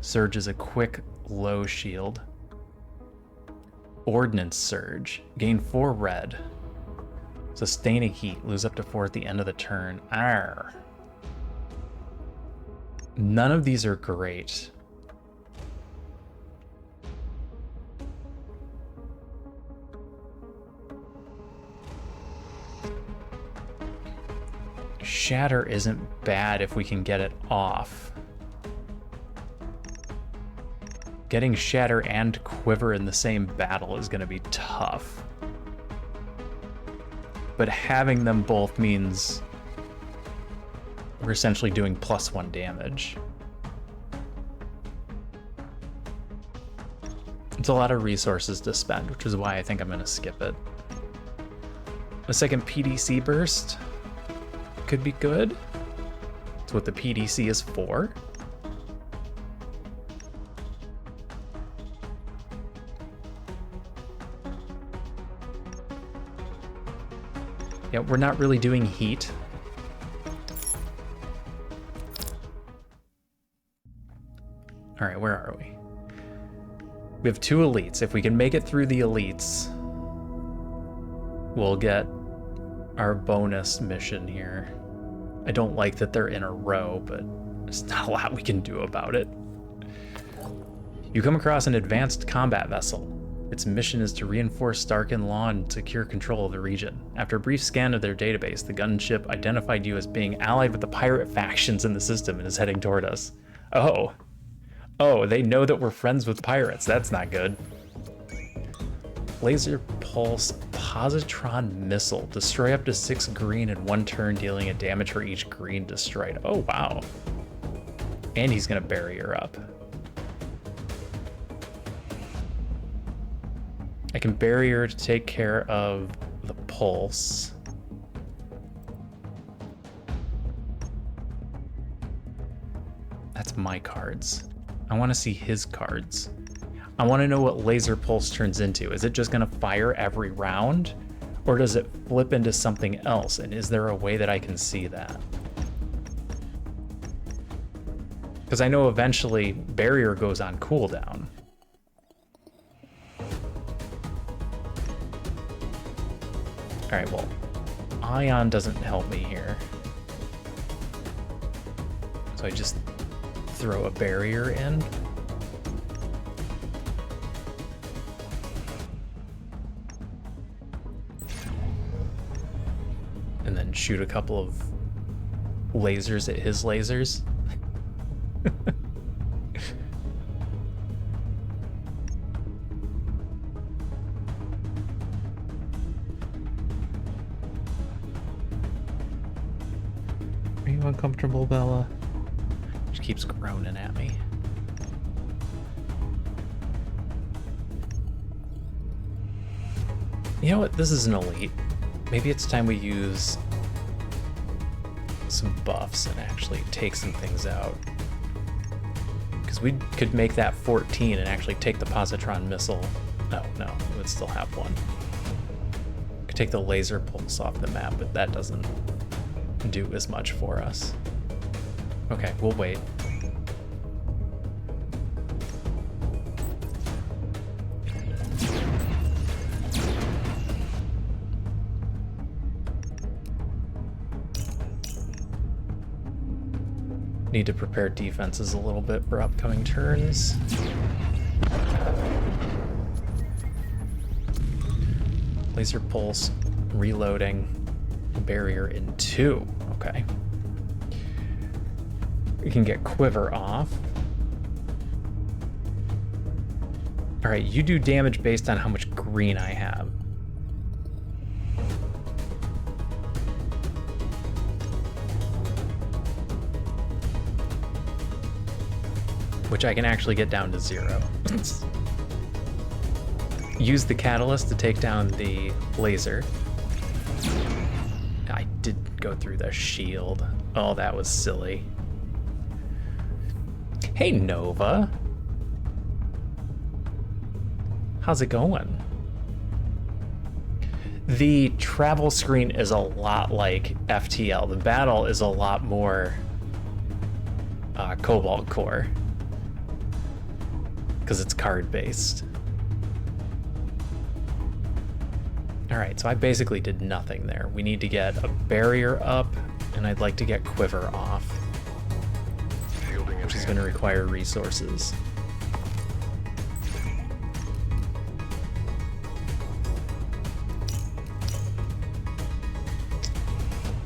Surge is a quick, low shield. Ordnance Surge. Gain 4 red. Sustain a heat. Lose up to 4 at the end of the turn. Arr. None of these are great. Shatter isn't bad if we can get it off. Getting Shatter and Quiver in the same battle is going to be tough. But having them both means we're essentially doing +1 damage. It's a lot of resources to spend, which is why I think I'm going to skip it. A second PDC burst could be good. That's what the PDC is for. Yeah, we're not really doing heat. All right, where are we? We have 2 elites. If we can make it through the elites, we'll get our bonus mission here. I don't like that they're in a row, but there's not a lot we can do about it. You come across an advanced combat vessel. Its mission is to reinforce Starkin law and secure control of the region. After a brief scan of their database, the gunship identified you as being allied with the pirate factions in the system and is heading toward us. Oh. Oh, they know that we're friends with pirates. That's not good. Laser Pulse Positron Missile. Destroy up to 6 green in 1 turn, dealing a damage for each green destroyed. Oh, wow. And he's going to bury her up. I can bury her to take care of the pulse. That's my cards. I want to see his cards. I want to know what Laser Pulse turns into. Is it just going to fire every round? Or does it flip into something else? And is there a way that I can see that? Because I know eventually Barrier goes on cooldown. Alright, well, Ion doesn't help me here. So I just throw a barrier in. And then shoot a couple of lasers at his lasers. Are you uncomfortable, Bella? She keeps groaning at me. You know what? This is an elite. Maybe it's time we use some buffs and actually take some things out. Because we could make that 14 and actually take the positron missile. Oh, no, it would still have one. Could take the laser pulse off the map, but that doesn't do as much for us. Okay, we'll wait. Need to prepare defenses a little bit for upcoming turns. Laser pulse, reloading, barrier in 2. Okay. We can get quiver off. All right, you do damage based on how much green I have. Which I can actually get down to 0. Use the catalyst to take down the laser. I did go through the shield. Oh, that was silly. Hey, Nova. How's it going? The travel screen is a lot like FTL. The battle is a lot more Cobalt Core. Because it's card based. Alright, so I basically did nothing there. We need to get a barrier up, and I'd like to get quiver off, which is going to require resources.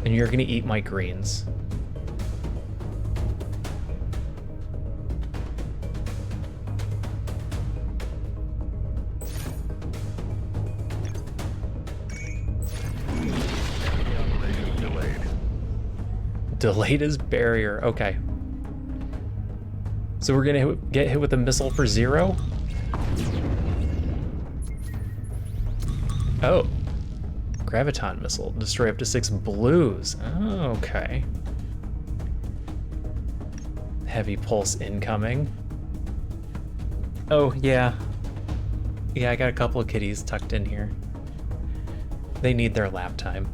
And you're going to eat my greens. Delayed as barrier. Okay. So we're gonna get hit with a missile for 0? Oh. Graviton missile. Destroy up to 6 blues. Oh, okay. Heavy pulse incoming. Oh, yeah. Yeah, I got a couple of kitties tucked in here. They need their lap time.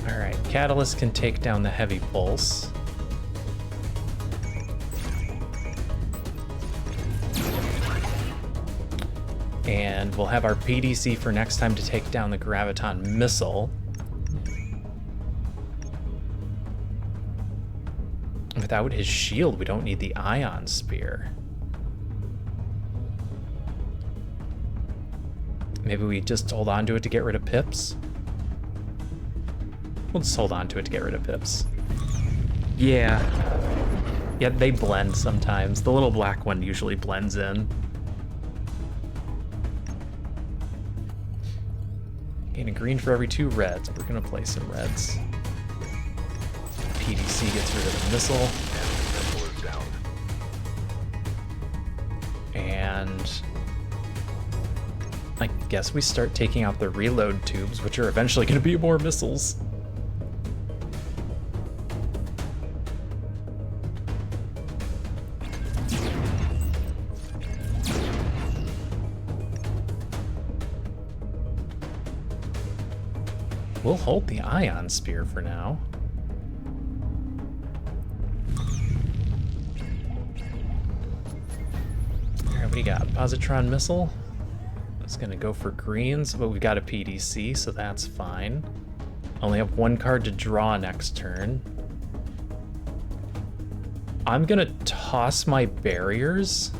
Alright, Catalyst can take down the heavy pulse. And we'll have our PDC for next time to take down the Graviton missile. Without his shield, we don't need the ion spear. Maybe we just hold on to it to get rid of pips? We'll just hold on to it to get rid of pips. Yeah. Yeah, they blend sometimes. The little black one usually blends in. Gain a green for every 2 reds. We're gonna play some reds. PDC gets rid of the missile. Missile is down. And I guess we start taking out the reload tubes, which are eventually gonna be more missiles. We'll hold the ion spear for now. Alright, what do you got? Positron missile. It's gonna go for greens, but we've got a PDC, so that's fine. Only have 1 card to draw next turn. I'm gonna toss my barriers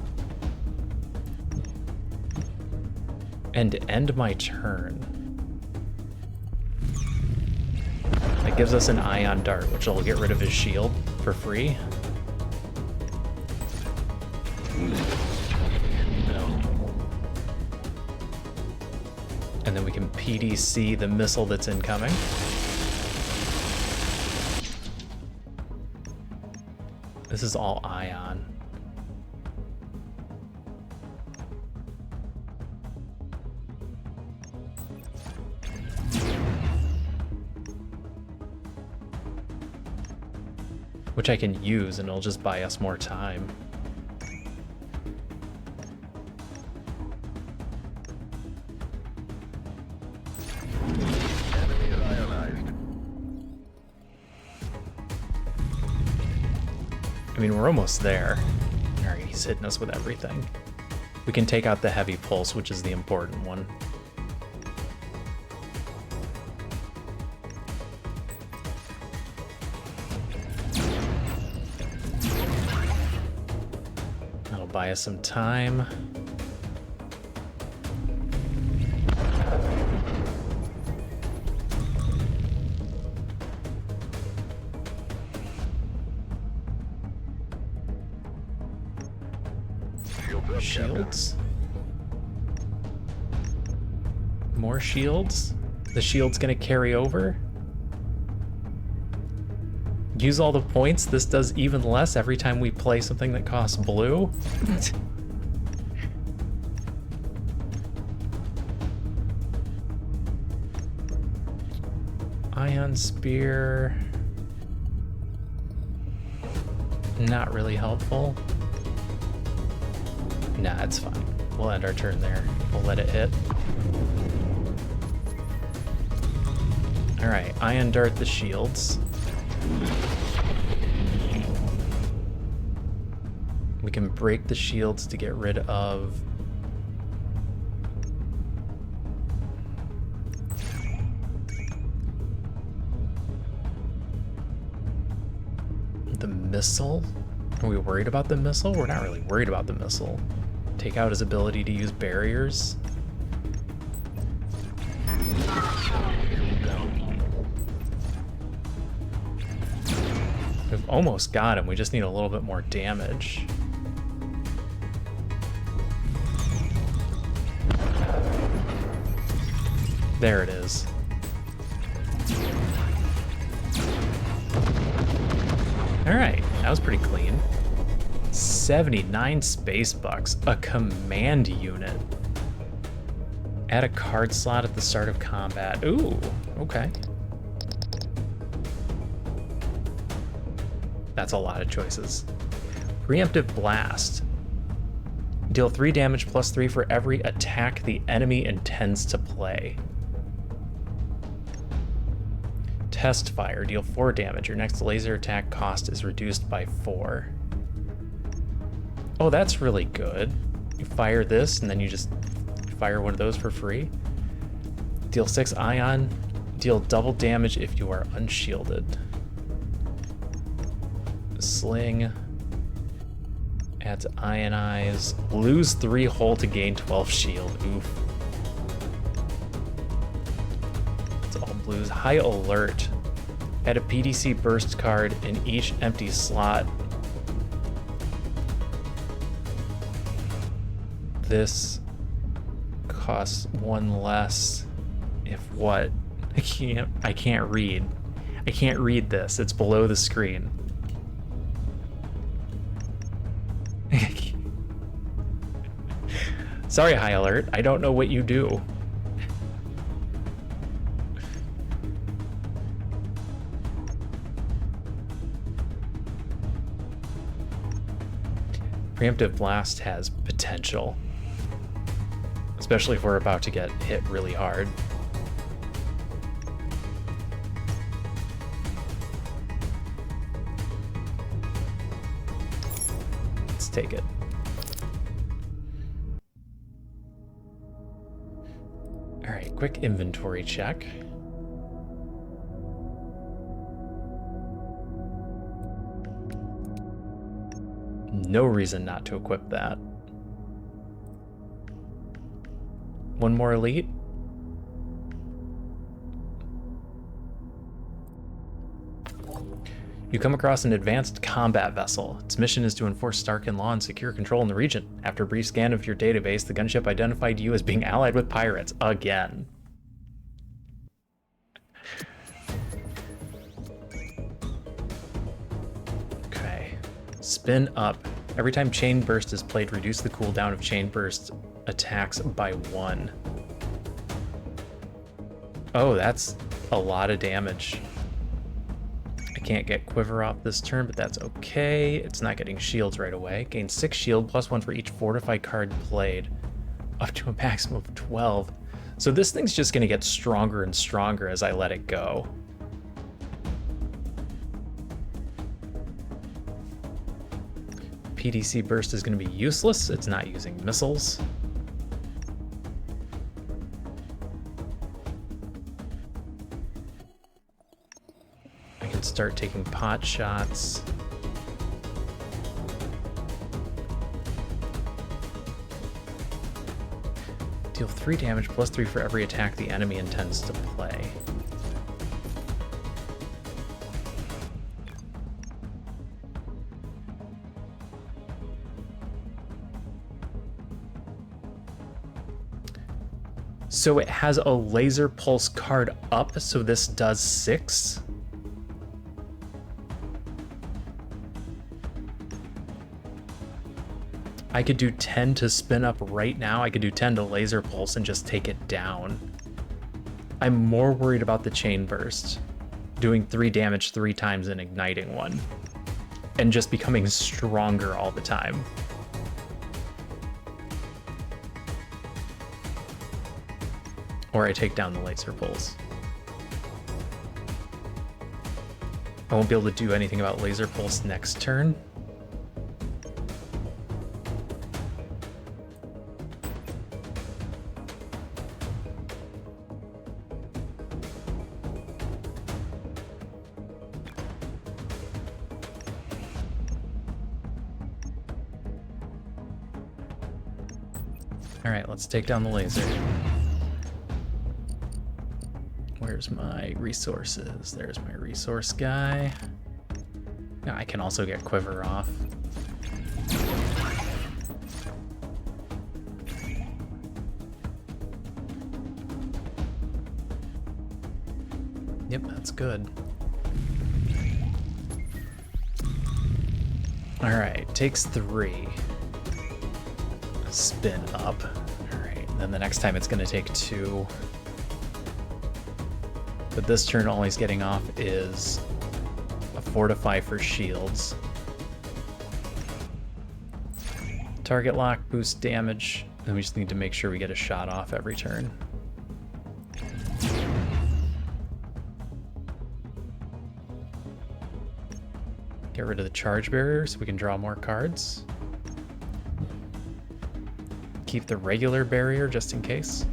and end my turn. That gives us an ion dart, which will get rid of his shield for free. And then we can PDC the missile that's incoming. This is all ion. Which I can use and it'll just buy us more time. Enemy is ionized. I mean, we're almost there. Alright, he's hitting us with everything. We can take out the heavy pulse, which is the important one. That'll buy us some time. Shields. More shields. The shield's gonna carry over. Use all the points. This does even less every time we play something that costs blue. Ion spear. Not really helpful. Nah, it's fine. We'll end our turn there. We'll let it hit. Alright, ion dart the shields. We can break the shields to get rid of the missile. Are we worried about the missile? We're not really worried about the missile. Take out his ability to use barriers. We've almost got him. We just need a little bit more damage. There it is. All right, that was pretty clean. 79 space bucks, a command unit. Add a card slot at the start of combat. Ooh, okay. That's a lot of choices. Preemptive blast. Deal 3 damage plus 3 for every attack the enemy intends to play. Test fire. Deal 4 damage. Your next laser attack cost is reduced by 4. Oh, that's really good. You fire this and then you just fire one of those for free. Deal 6 ion. Deal double damage if you are unshielded. Sling. Adds ionize. Lose 3 hull to gain 12 shield. Oof. It's all blues. High alert. Add a PDC burst card in each empty slot. This costs 1 less. If what? I can't read. I can't read this. It's below the screen. Sorry, High Alert. I don't know what you do. Preemptive Blast has potential. Especially if we're about to get hit really hard. Let's take it. Alright, quick inventory check. No reason not to equip that. One more elite. You come across an advanced combat vessel. Its mission is to enforce Starkin law and secure control in the region. After a brief scan of your database, the gunship identified you as being allied with pirates again. Okay. Spin up. Every time Chain Burst is played, reduce the cooldown of Chain Burst attacks by 1. Oh, that's a lot of damage. I can't get Quiver off this turn, but that's okay. It's not getting shields right away. Gain 6 shield, plus 1 for each fortified card played, up to a maximum of 12. So this thing's just gonna get stronger and stronger as I let it go. PDC Burst is gonna be useless. It's not using missiles. Start taking pot shots. Deal 3 damage plus 3 for every attack the enemy intends to play. So it has a laser pulse card up, so this does 6. I could do 10 to spin up right now. I could do 10 to laser pulse and just take it down. I'm more worried about the chain burst, doing 3 damage 3 times and igniting 1, and just becoming stronger all the time. Or I take down the laser pulse. I won't be able to do anything about laser pulse next turn. Alright, let's take down the laser. Where's my resources? There's my resource guy. Yeah, I can also get Quiver off. Yep, that's good. Alright, takes 3. Spin up. Alright, then the next time it's going to take 2. But this turn all he's getting off is a Fortify for shields. Target lock, boost damage, and we just need to make sure we get a shot off every turn. Get rid of the charge barrier so we can draw more cards. Keep the regular barrier just in case.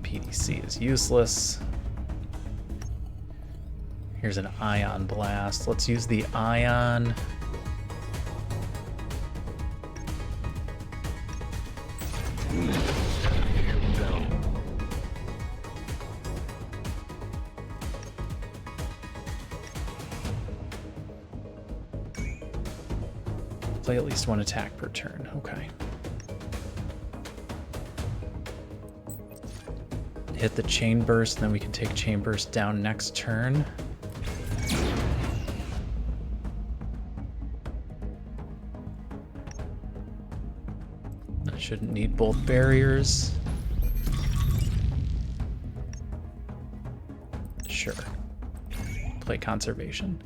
PDC is useless. Here's an ion blast. Let's use the ion. Play at least one attack per turn. Okay. Hit the chain burst, and then we can take chain burst down next turn. I shouldn't need both barriers. Sure. Play conservation.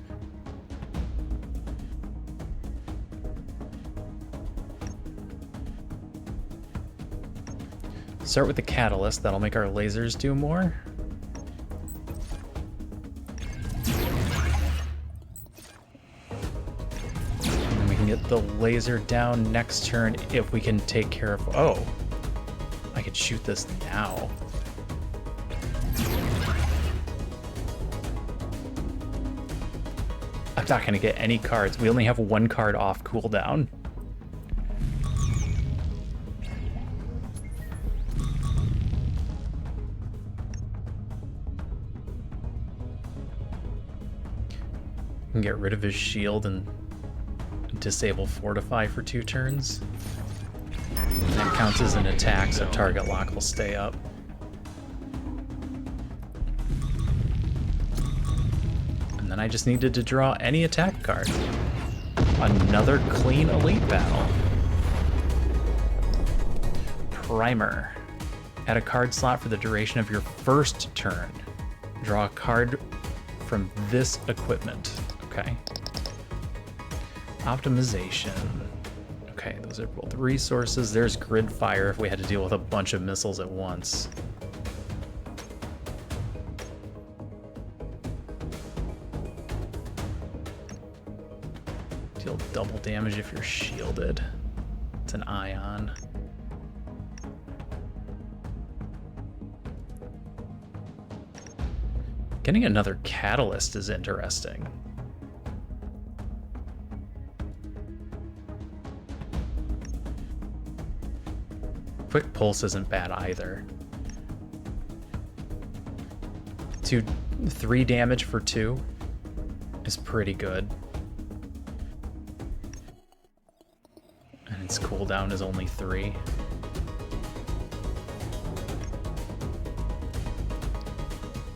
Start with the catalyst. That'll make our lasers do more. And then we can get the laser down next turn if we can take care of... Oh! I could shoot this now. I'm not going to get any cards. We only have one card off cooldown. Can get rid of his shield and disable Fortify for 2 turns. And that counts as an attack, so target lock will stay up. And then I just needed to draw any attack card. Another clean elite battle. Primer. Add a card slot for the duration of your first turn. Draw a card from this equipment. Okay. Optimization. Okay, those are both resources. There's grid fire if we had to deal with a bunch of missiles at once. Deal double damage if you're shielded. It's an ion. Getting another catalyst is interesting. Quick pulse isn't bad either. 3 damage for 2 is pretty good. And its cooldown is only 3.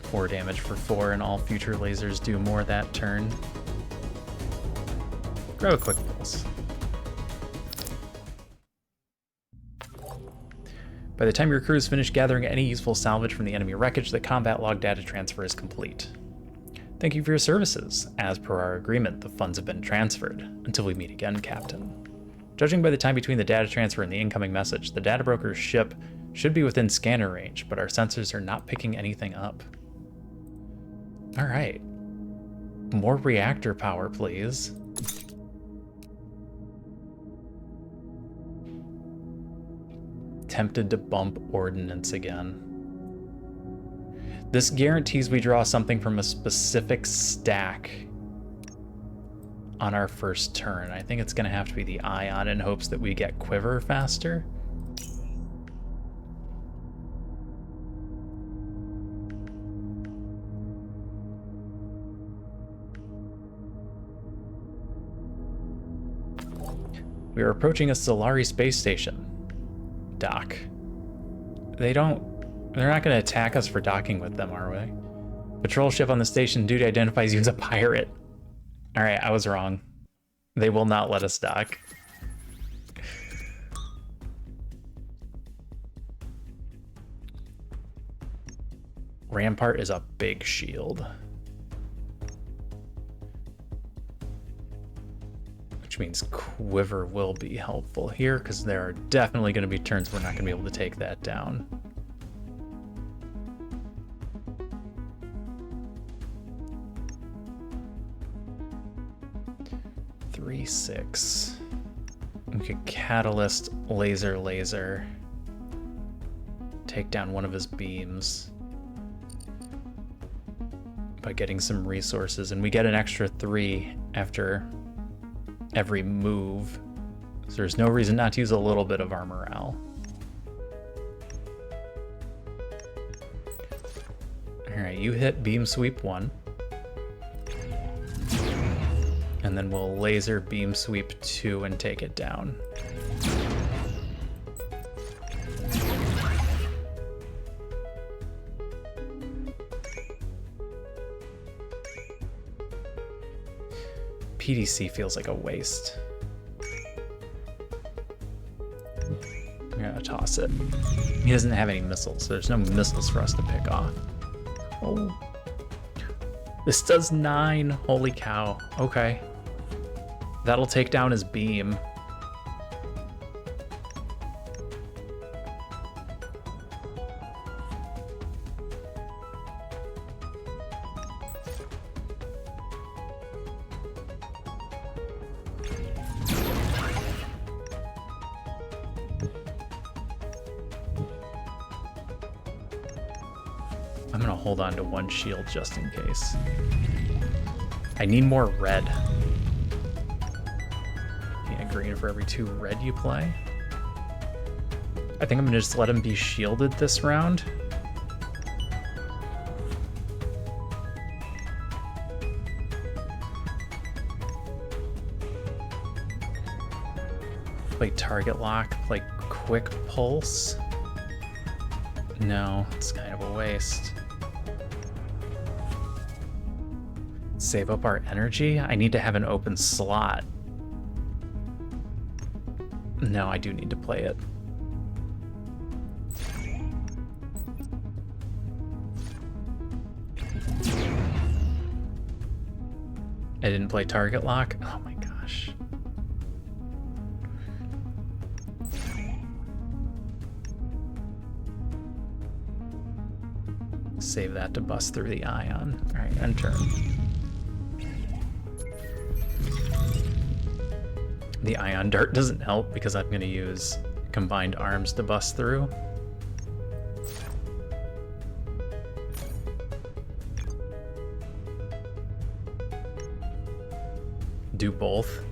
Four damage for 4, and all future lasers do more that turn. Grab a quick pulse. By the time your crew is finished gathering any useful salvage from the enemy wreckage, the combat log data transfer is complete. Thank you for your services. As per our agreement, the funds have been transferred. Until we meet again, Captain. Judging by the time between the data transfer and the incoming message, the data broker's ship should be within scanner range, but our sensors are not picking anything up. Alright. More reactor power, please. Tempted to bump ordnance again. This guarantees we draw something from a specific stack on our first turn. I think it's going to have to be the ion in hopes that we get quiver faster. We are approaching a Solari space station. Dock. They're not going to attack us for docking with them, are we? Patrol ship on the station duty identifies you as a pirate. Alright, I was wrong. They will not let us dock. Rampart is a big shield. Which means quiver will be helpful here, because there are definitely going to be turns we're not going to be able to take that down. Three, 6. We could catalyst laser. Take down one of his beams. by getting some resources, and we get an extra 3 after every move. So there's no reason not to use a little bit of our morale. Alright, you hit beam sweep 1. And then we'll laser beam sweep 2 and take it down. PDC feels like a waste. I'm gonna toss it. He doesn't have any missiles, so there's no missiles for us to pick off. Oh. This does 9. Holy cow. Okay. That'll take down his beam. I'm gonna hold on to 1 shield just in case. I need more red. Yeah, green for every 2 red you play. I think I'm gonna just let him be shielded this round. Play target lock, play quick pulse. No, it's kind of a waste. Save up our energy? I need to have an open slot. No, I do need to play it. I didn't play target lock? Oh my gosh. Save that to bust through the ion. All right, end turn. The ion dart doesn't help because I'm going to use combined arms to bust through. Do both.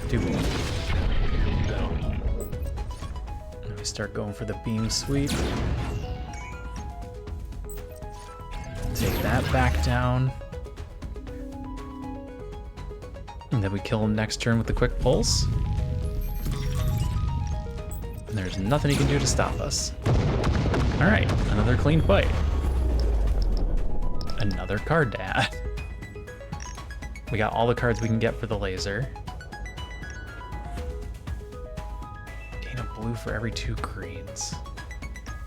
Do both. Now we start going for the beam sweep. Take that back down. And then we kill him next turn with the quick pulse. And there's nothing he can do to stop us. Alright, another clean fight. Another card to add. We got all the cards we can get for the laser. Gain a blue for every 2 greens.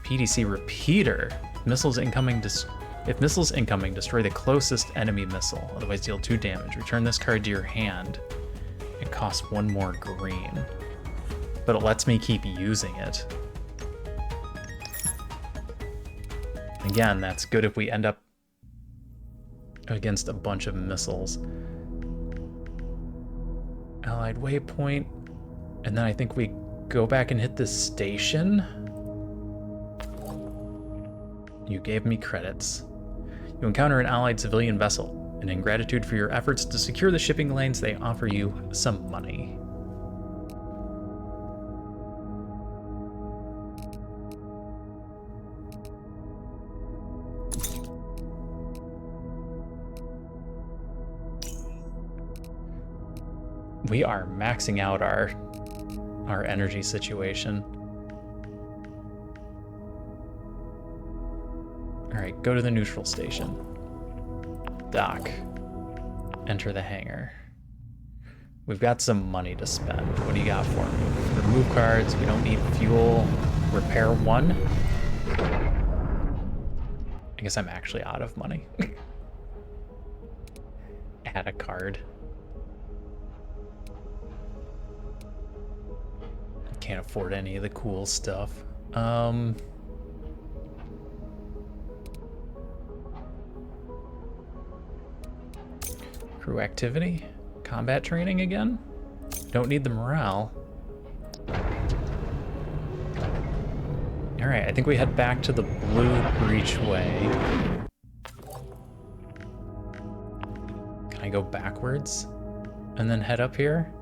PDC repeater. Missiles incoming. If missiles incoming, destroy the closest enemy missile. Otherwise, deal 2 damage. Return this card to your hand. It costs 1 more green, but it lets me keep using it. Again, that's good if we end up against a bunch of missiles. Allied waypoint, and then I think we go back and hit this station. You gave me credits. You encounter an allied civilian vessel, and in gratitude for your efforts to secure the shipping lanes, they offer you some money. We are maxing out our energy situation. All right, go to the neutral station. Dock. Enter the hangar. We've got some money to spend. What do you got for me? Remove cards. We don't need fuel. Repair 1. I guess I'm actually out of money. Add a card. Can't afford any of the cool stuff. Crew activity? Combat training again? Don't need the morale. Alright, I think we head back to the blue breachway. Can I go backwards and then head up here?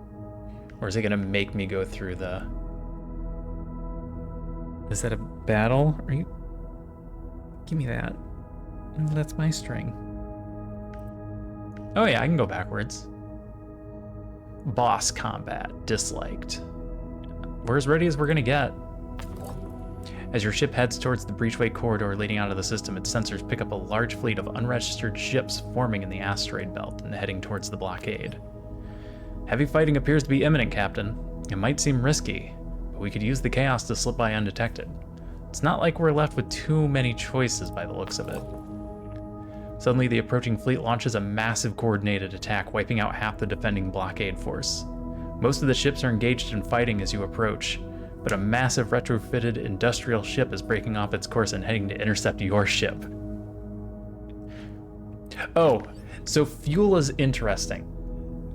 Or is it gonna make me go through the... Is that a battle? Are you... Give me that. No, that's my string. Oh yeah, I can go backwards. Boss combat, disliked. We're as ready as we're gonna get. As your ship heads towards the Breachway corridor leading out of the system, its sensors pick up a large fleet of unregistered ships forming in the asteroid belt and heading towards the blockade. Heavy fighting appears to be imminent, Captain. It might seem risky, but we could use the chaos to slip by undetected. It's not like we're left with too many choices by the looks of it. Suddenly, the approaching fleet launches a massive coordinated attack, wiping out half the defending blockade force. Most of the ships are engaged in fighting as you approach, but a massive retrofitted industrial ship is breaking off its course and heading to intercept your ship. Oh, so fuel is interesting.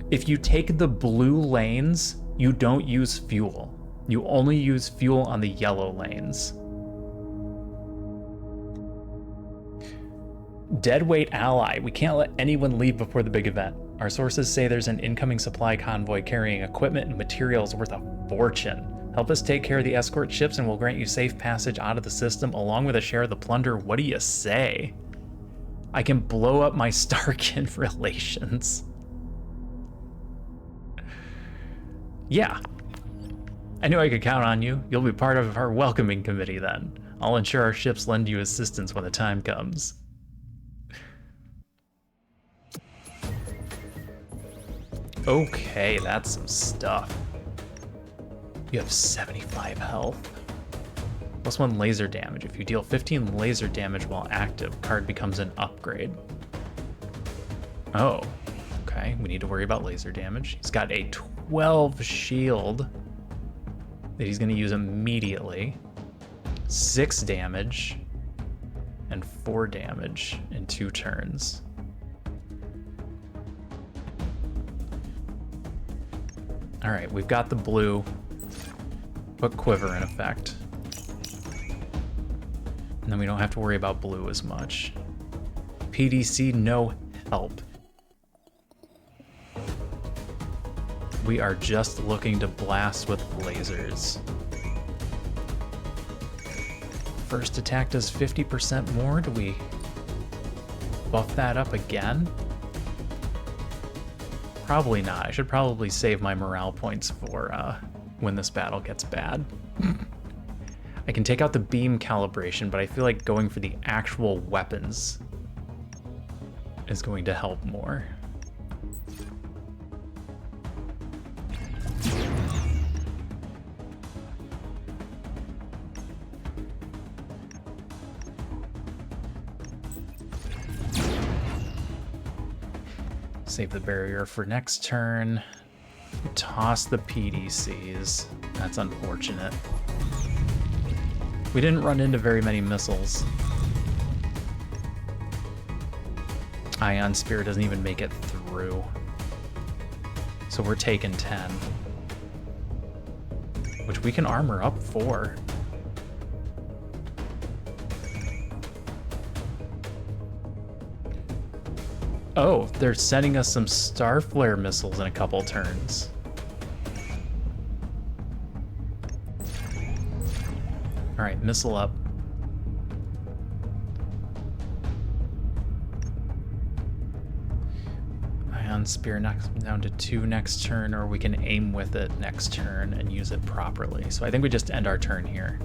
If you take the blue lanes, you don't use fuel. You only use fuel on the yellow lanes. Deadweight ally. We can't let anyone leave before the big event. Our sources say there's an incoming supply convoy carrying equipment and materials worth a fortune. Help us take care of the escort ships and we'll grant you safe passage out of the system along with a share of the plunder. What do you say? I can blow up my Starkin relations. Yeah. I knew I could count on you. You'll be part of our welcoming committee then. I'll ensure our ships lend you assistance when the time comes. Okay, that's some stuff. You have 75 health. +1 laser damage. If you deal 15 laser damage while active, card becomes an upgrade. Oh, okay. We need to worry about laser damage. He's got a 12 shield that he's going to use immediately. 6 damage and 4 damage in 2 turns. All right, we've got the blue. Put quiver in effect. And then we don't have to worry about blue as much. PDC, no help. We are just looking to blast with lasers. First attack does 50% more. Do we buff that up again? Probably not. I should probably save my morale points for when this battle gets bad. I can take out the beam calibration, but I feel like going for the actual weapons is going to help more. Save the barrier for next turn. Toss the PDCs. That's unfortunate. We didn't run into very many missiles. Ion Spear doesn't even make it through. So we're taking 10. Which we can armor up for. Oh, they're sending us some Starflare missiles in a couple turns. All right, missile up. Ion Spear knocks them down to 2 next turn, or we can aim with it next turn and use it properly. So I think we just end our turn here.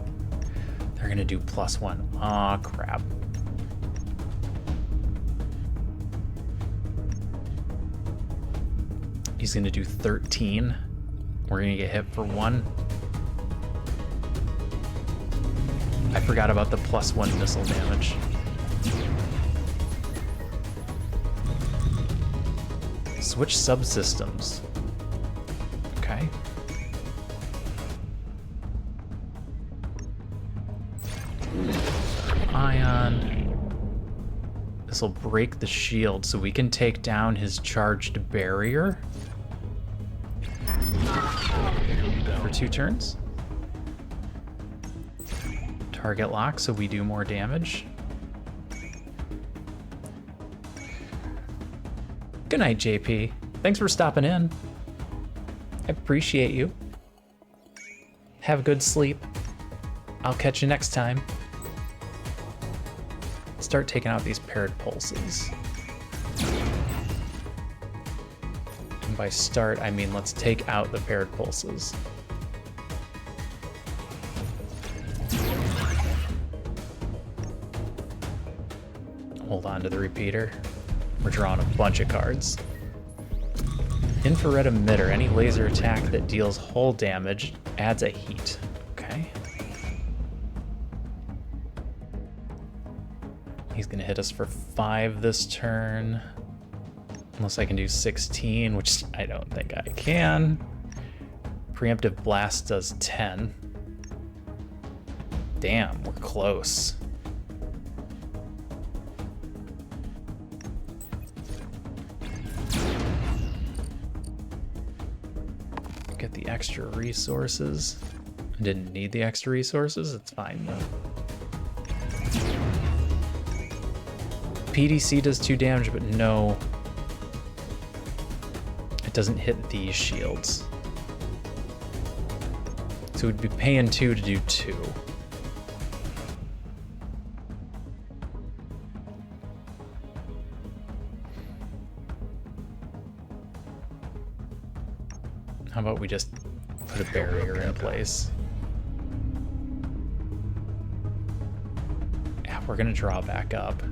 They're gonna do +1. Aw, crap. He's gonna do 13. We're gonna get hit for 1. I forgot about the +1 missile damage. Switch subsystems. Okay. This will break the shield so we can take down his charged barrier for 2 turns. Target lock so we do more damage. Good night, JP. Thanks for stopping in. I appreciate you. Have a good sleep. I'll catch you next time. Start taking out these paired pulses. And by start, I mean let's take out the paired pulses. Hold on to the repeater. We're drawing a bunch of cards. Infrared emitter. Any laser attack that deals hull damage adds a heat. Okay. He's gonna hit us for 5 this turn. Unless I can do 16, which I don't think I can. Preemptive blast does 10. Damn, we're close. Get the extra resources. I didn't need the extra resources, it's fine though. PDC does 2 damage, but no, it doesn't hit these shields. So we'd be paying 2 to do 2. How about we just put a barrier in place? Yeah, we're gonna draw back up.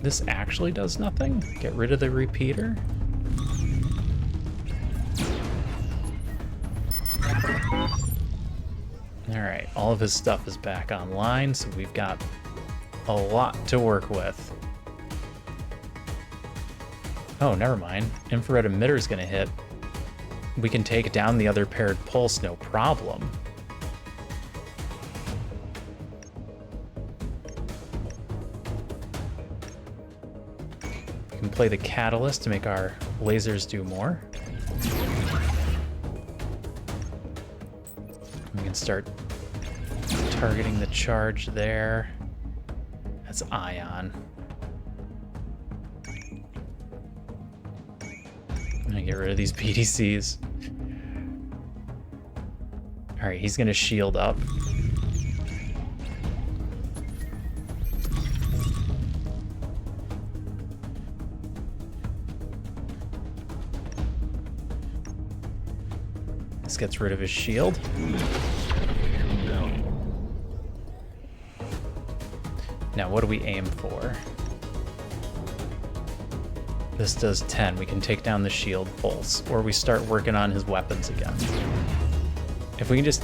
This actually does nothing? Get rid of the repeater? Alright, all of his stuff is back online, so we've got a lot to work with. Oh, never mind. Infrared emitter is going to hit. We can take down the other paired pulse, no problem. We can play the catalyst to make our lasers do more. We can start targeting the charge there. That's ion. I'm gonna get rid of these PDCs. All right, he's gonna shield up. This gets rid of his shield. Now, what do we aim for? This does 10. We can take down the shield pulse, or we start working on his weapons again. If we can just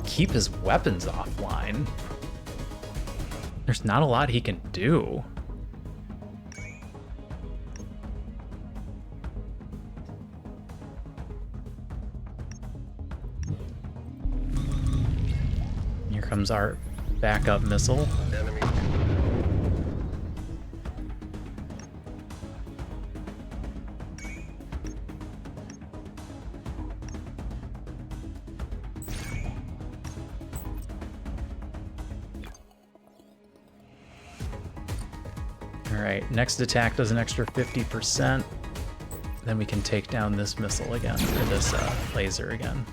keep his weapons offline, there's not a lot he can do. Here comes our backup missile. Enemy. Alright, next attack does an extra 50%. Then we can take down this missile again, or this laser again.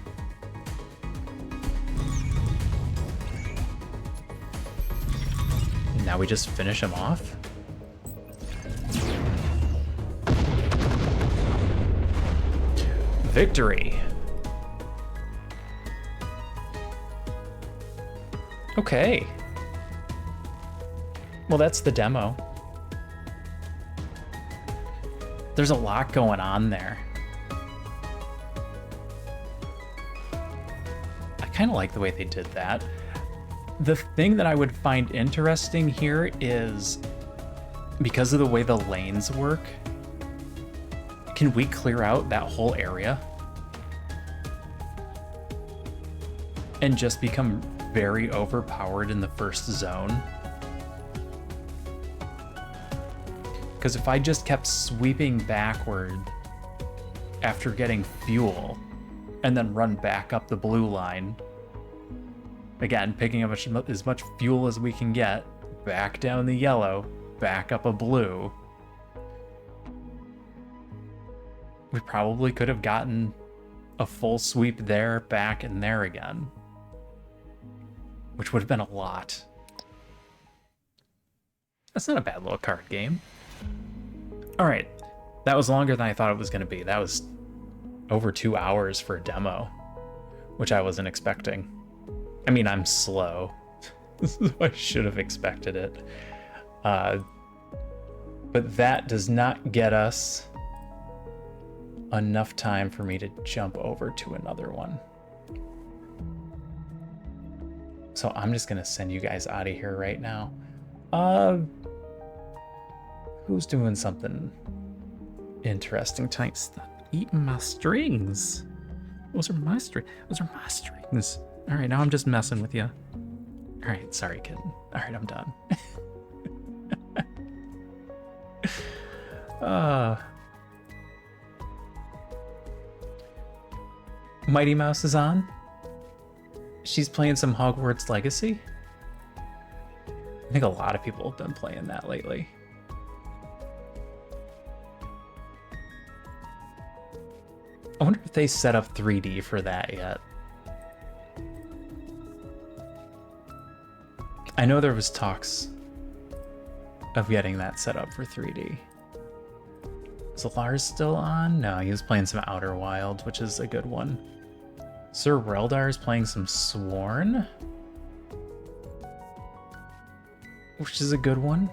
And now we just finish him off. Victory! Okay. Well, that's the demo. There's a lot going on there. I kind of like the way they did that. The thing that I would find interesting here is, because of the way the lanes work, can we clear out that whole area and just become very overpowered in the first zone Because if I just kept sweeping backward after getting fuel and then run back up the blue line, again, picking up as much fuel as we can get, back down the yellow, back up a blue, we probably could have gotten a full sweep there, back, and there again, which would have been a lot. That's not a bad little card game. All right, that was longer than I thought it was going to be. That was over 2 hours for a demo, which I wasn't expecting. I mean, I'm slow. I should have expected it. But that does not get us enough time for me to jump over to another one. So I'm just gonna send you guys out of here right now. Who's doing something interesting tonight? Stop eating my strings. Those are my strings. All right, now I'm just messing with you. All right, sorry, kid. All right, I'm done. Mighty Mouse is on. She's playing some Hogwarts Legacy. I think a lot of people have been playing that lately. I wonder if they set up 3D for that yet. I know there was talks of getting that set up for 3D. Is Lars still on? No, he was playing some Outer Wilds, which is a good one. Sir Reldar is playing some Sworn, which is a good one.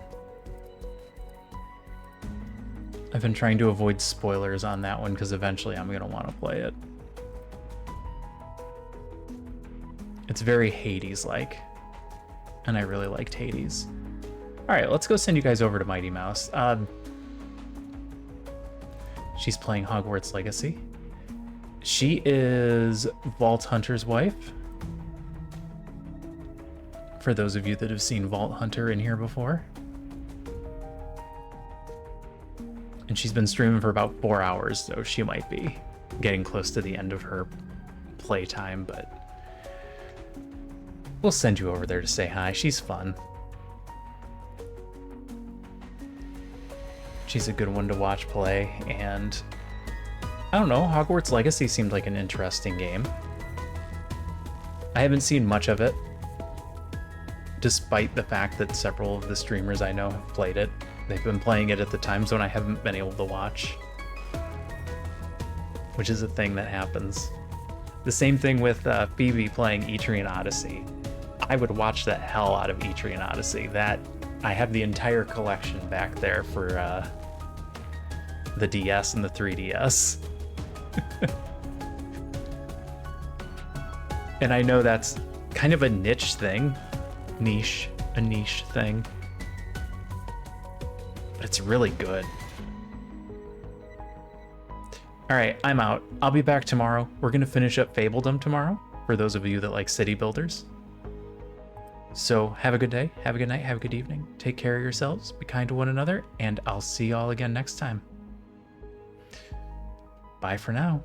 I've been trying to avoid spoilers on that one because eventually I'm going to want to play it. It's very Hades-like, and I really liked Hades. All right, let's go send you guys over to Mighty Mouse. She's playing Hogwarts Legacy. She is Vault Hunter's wife. For those of you that have seen Vault Hunter in here before. And she's been streaming for about 4 hours, so she might be getting close to the end of her playtime, but we'll send you over there to say hi. She's fun. She's a good one to watch play, and I don't know, Hogwarts Legacy seemed like an interesting game. I haven't seen much of it, despite the fact that several of the streamers I know have played it. They've been playing it at the time zone I haven't been able to watch, which is a thing that happens. The same thing with Phoebe playing Etrian Odyssey. I would watch the hell out of Etrian Odyssey. That I have the entire collection back there for the DS and the 3DS. And I know that's kind of a niche thing. A niche thing. But it's really good. Alright, I'm out. I'll be back tomorrow. We're going to finish up Fabledom tomorrow, for those of you that like city builders. So have a good day, have a good night, have a good evening. Take care of yourselves, be kind to one another, and I'll see y'all again next time. Bye for now.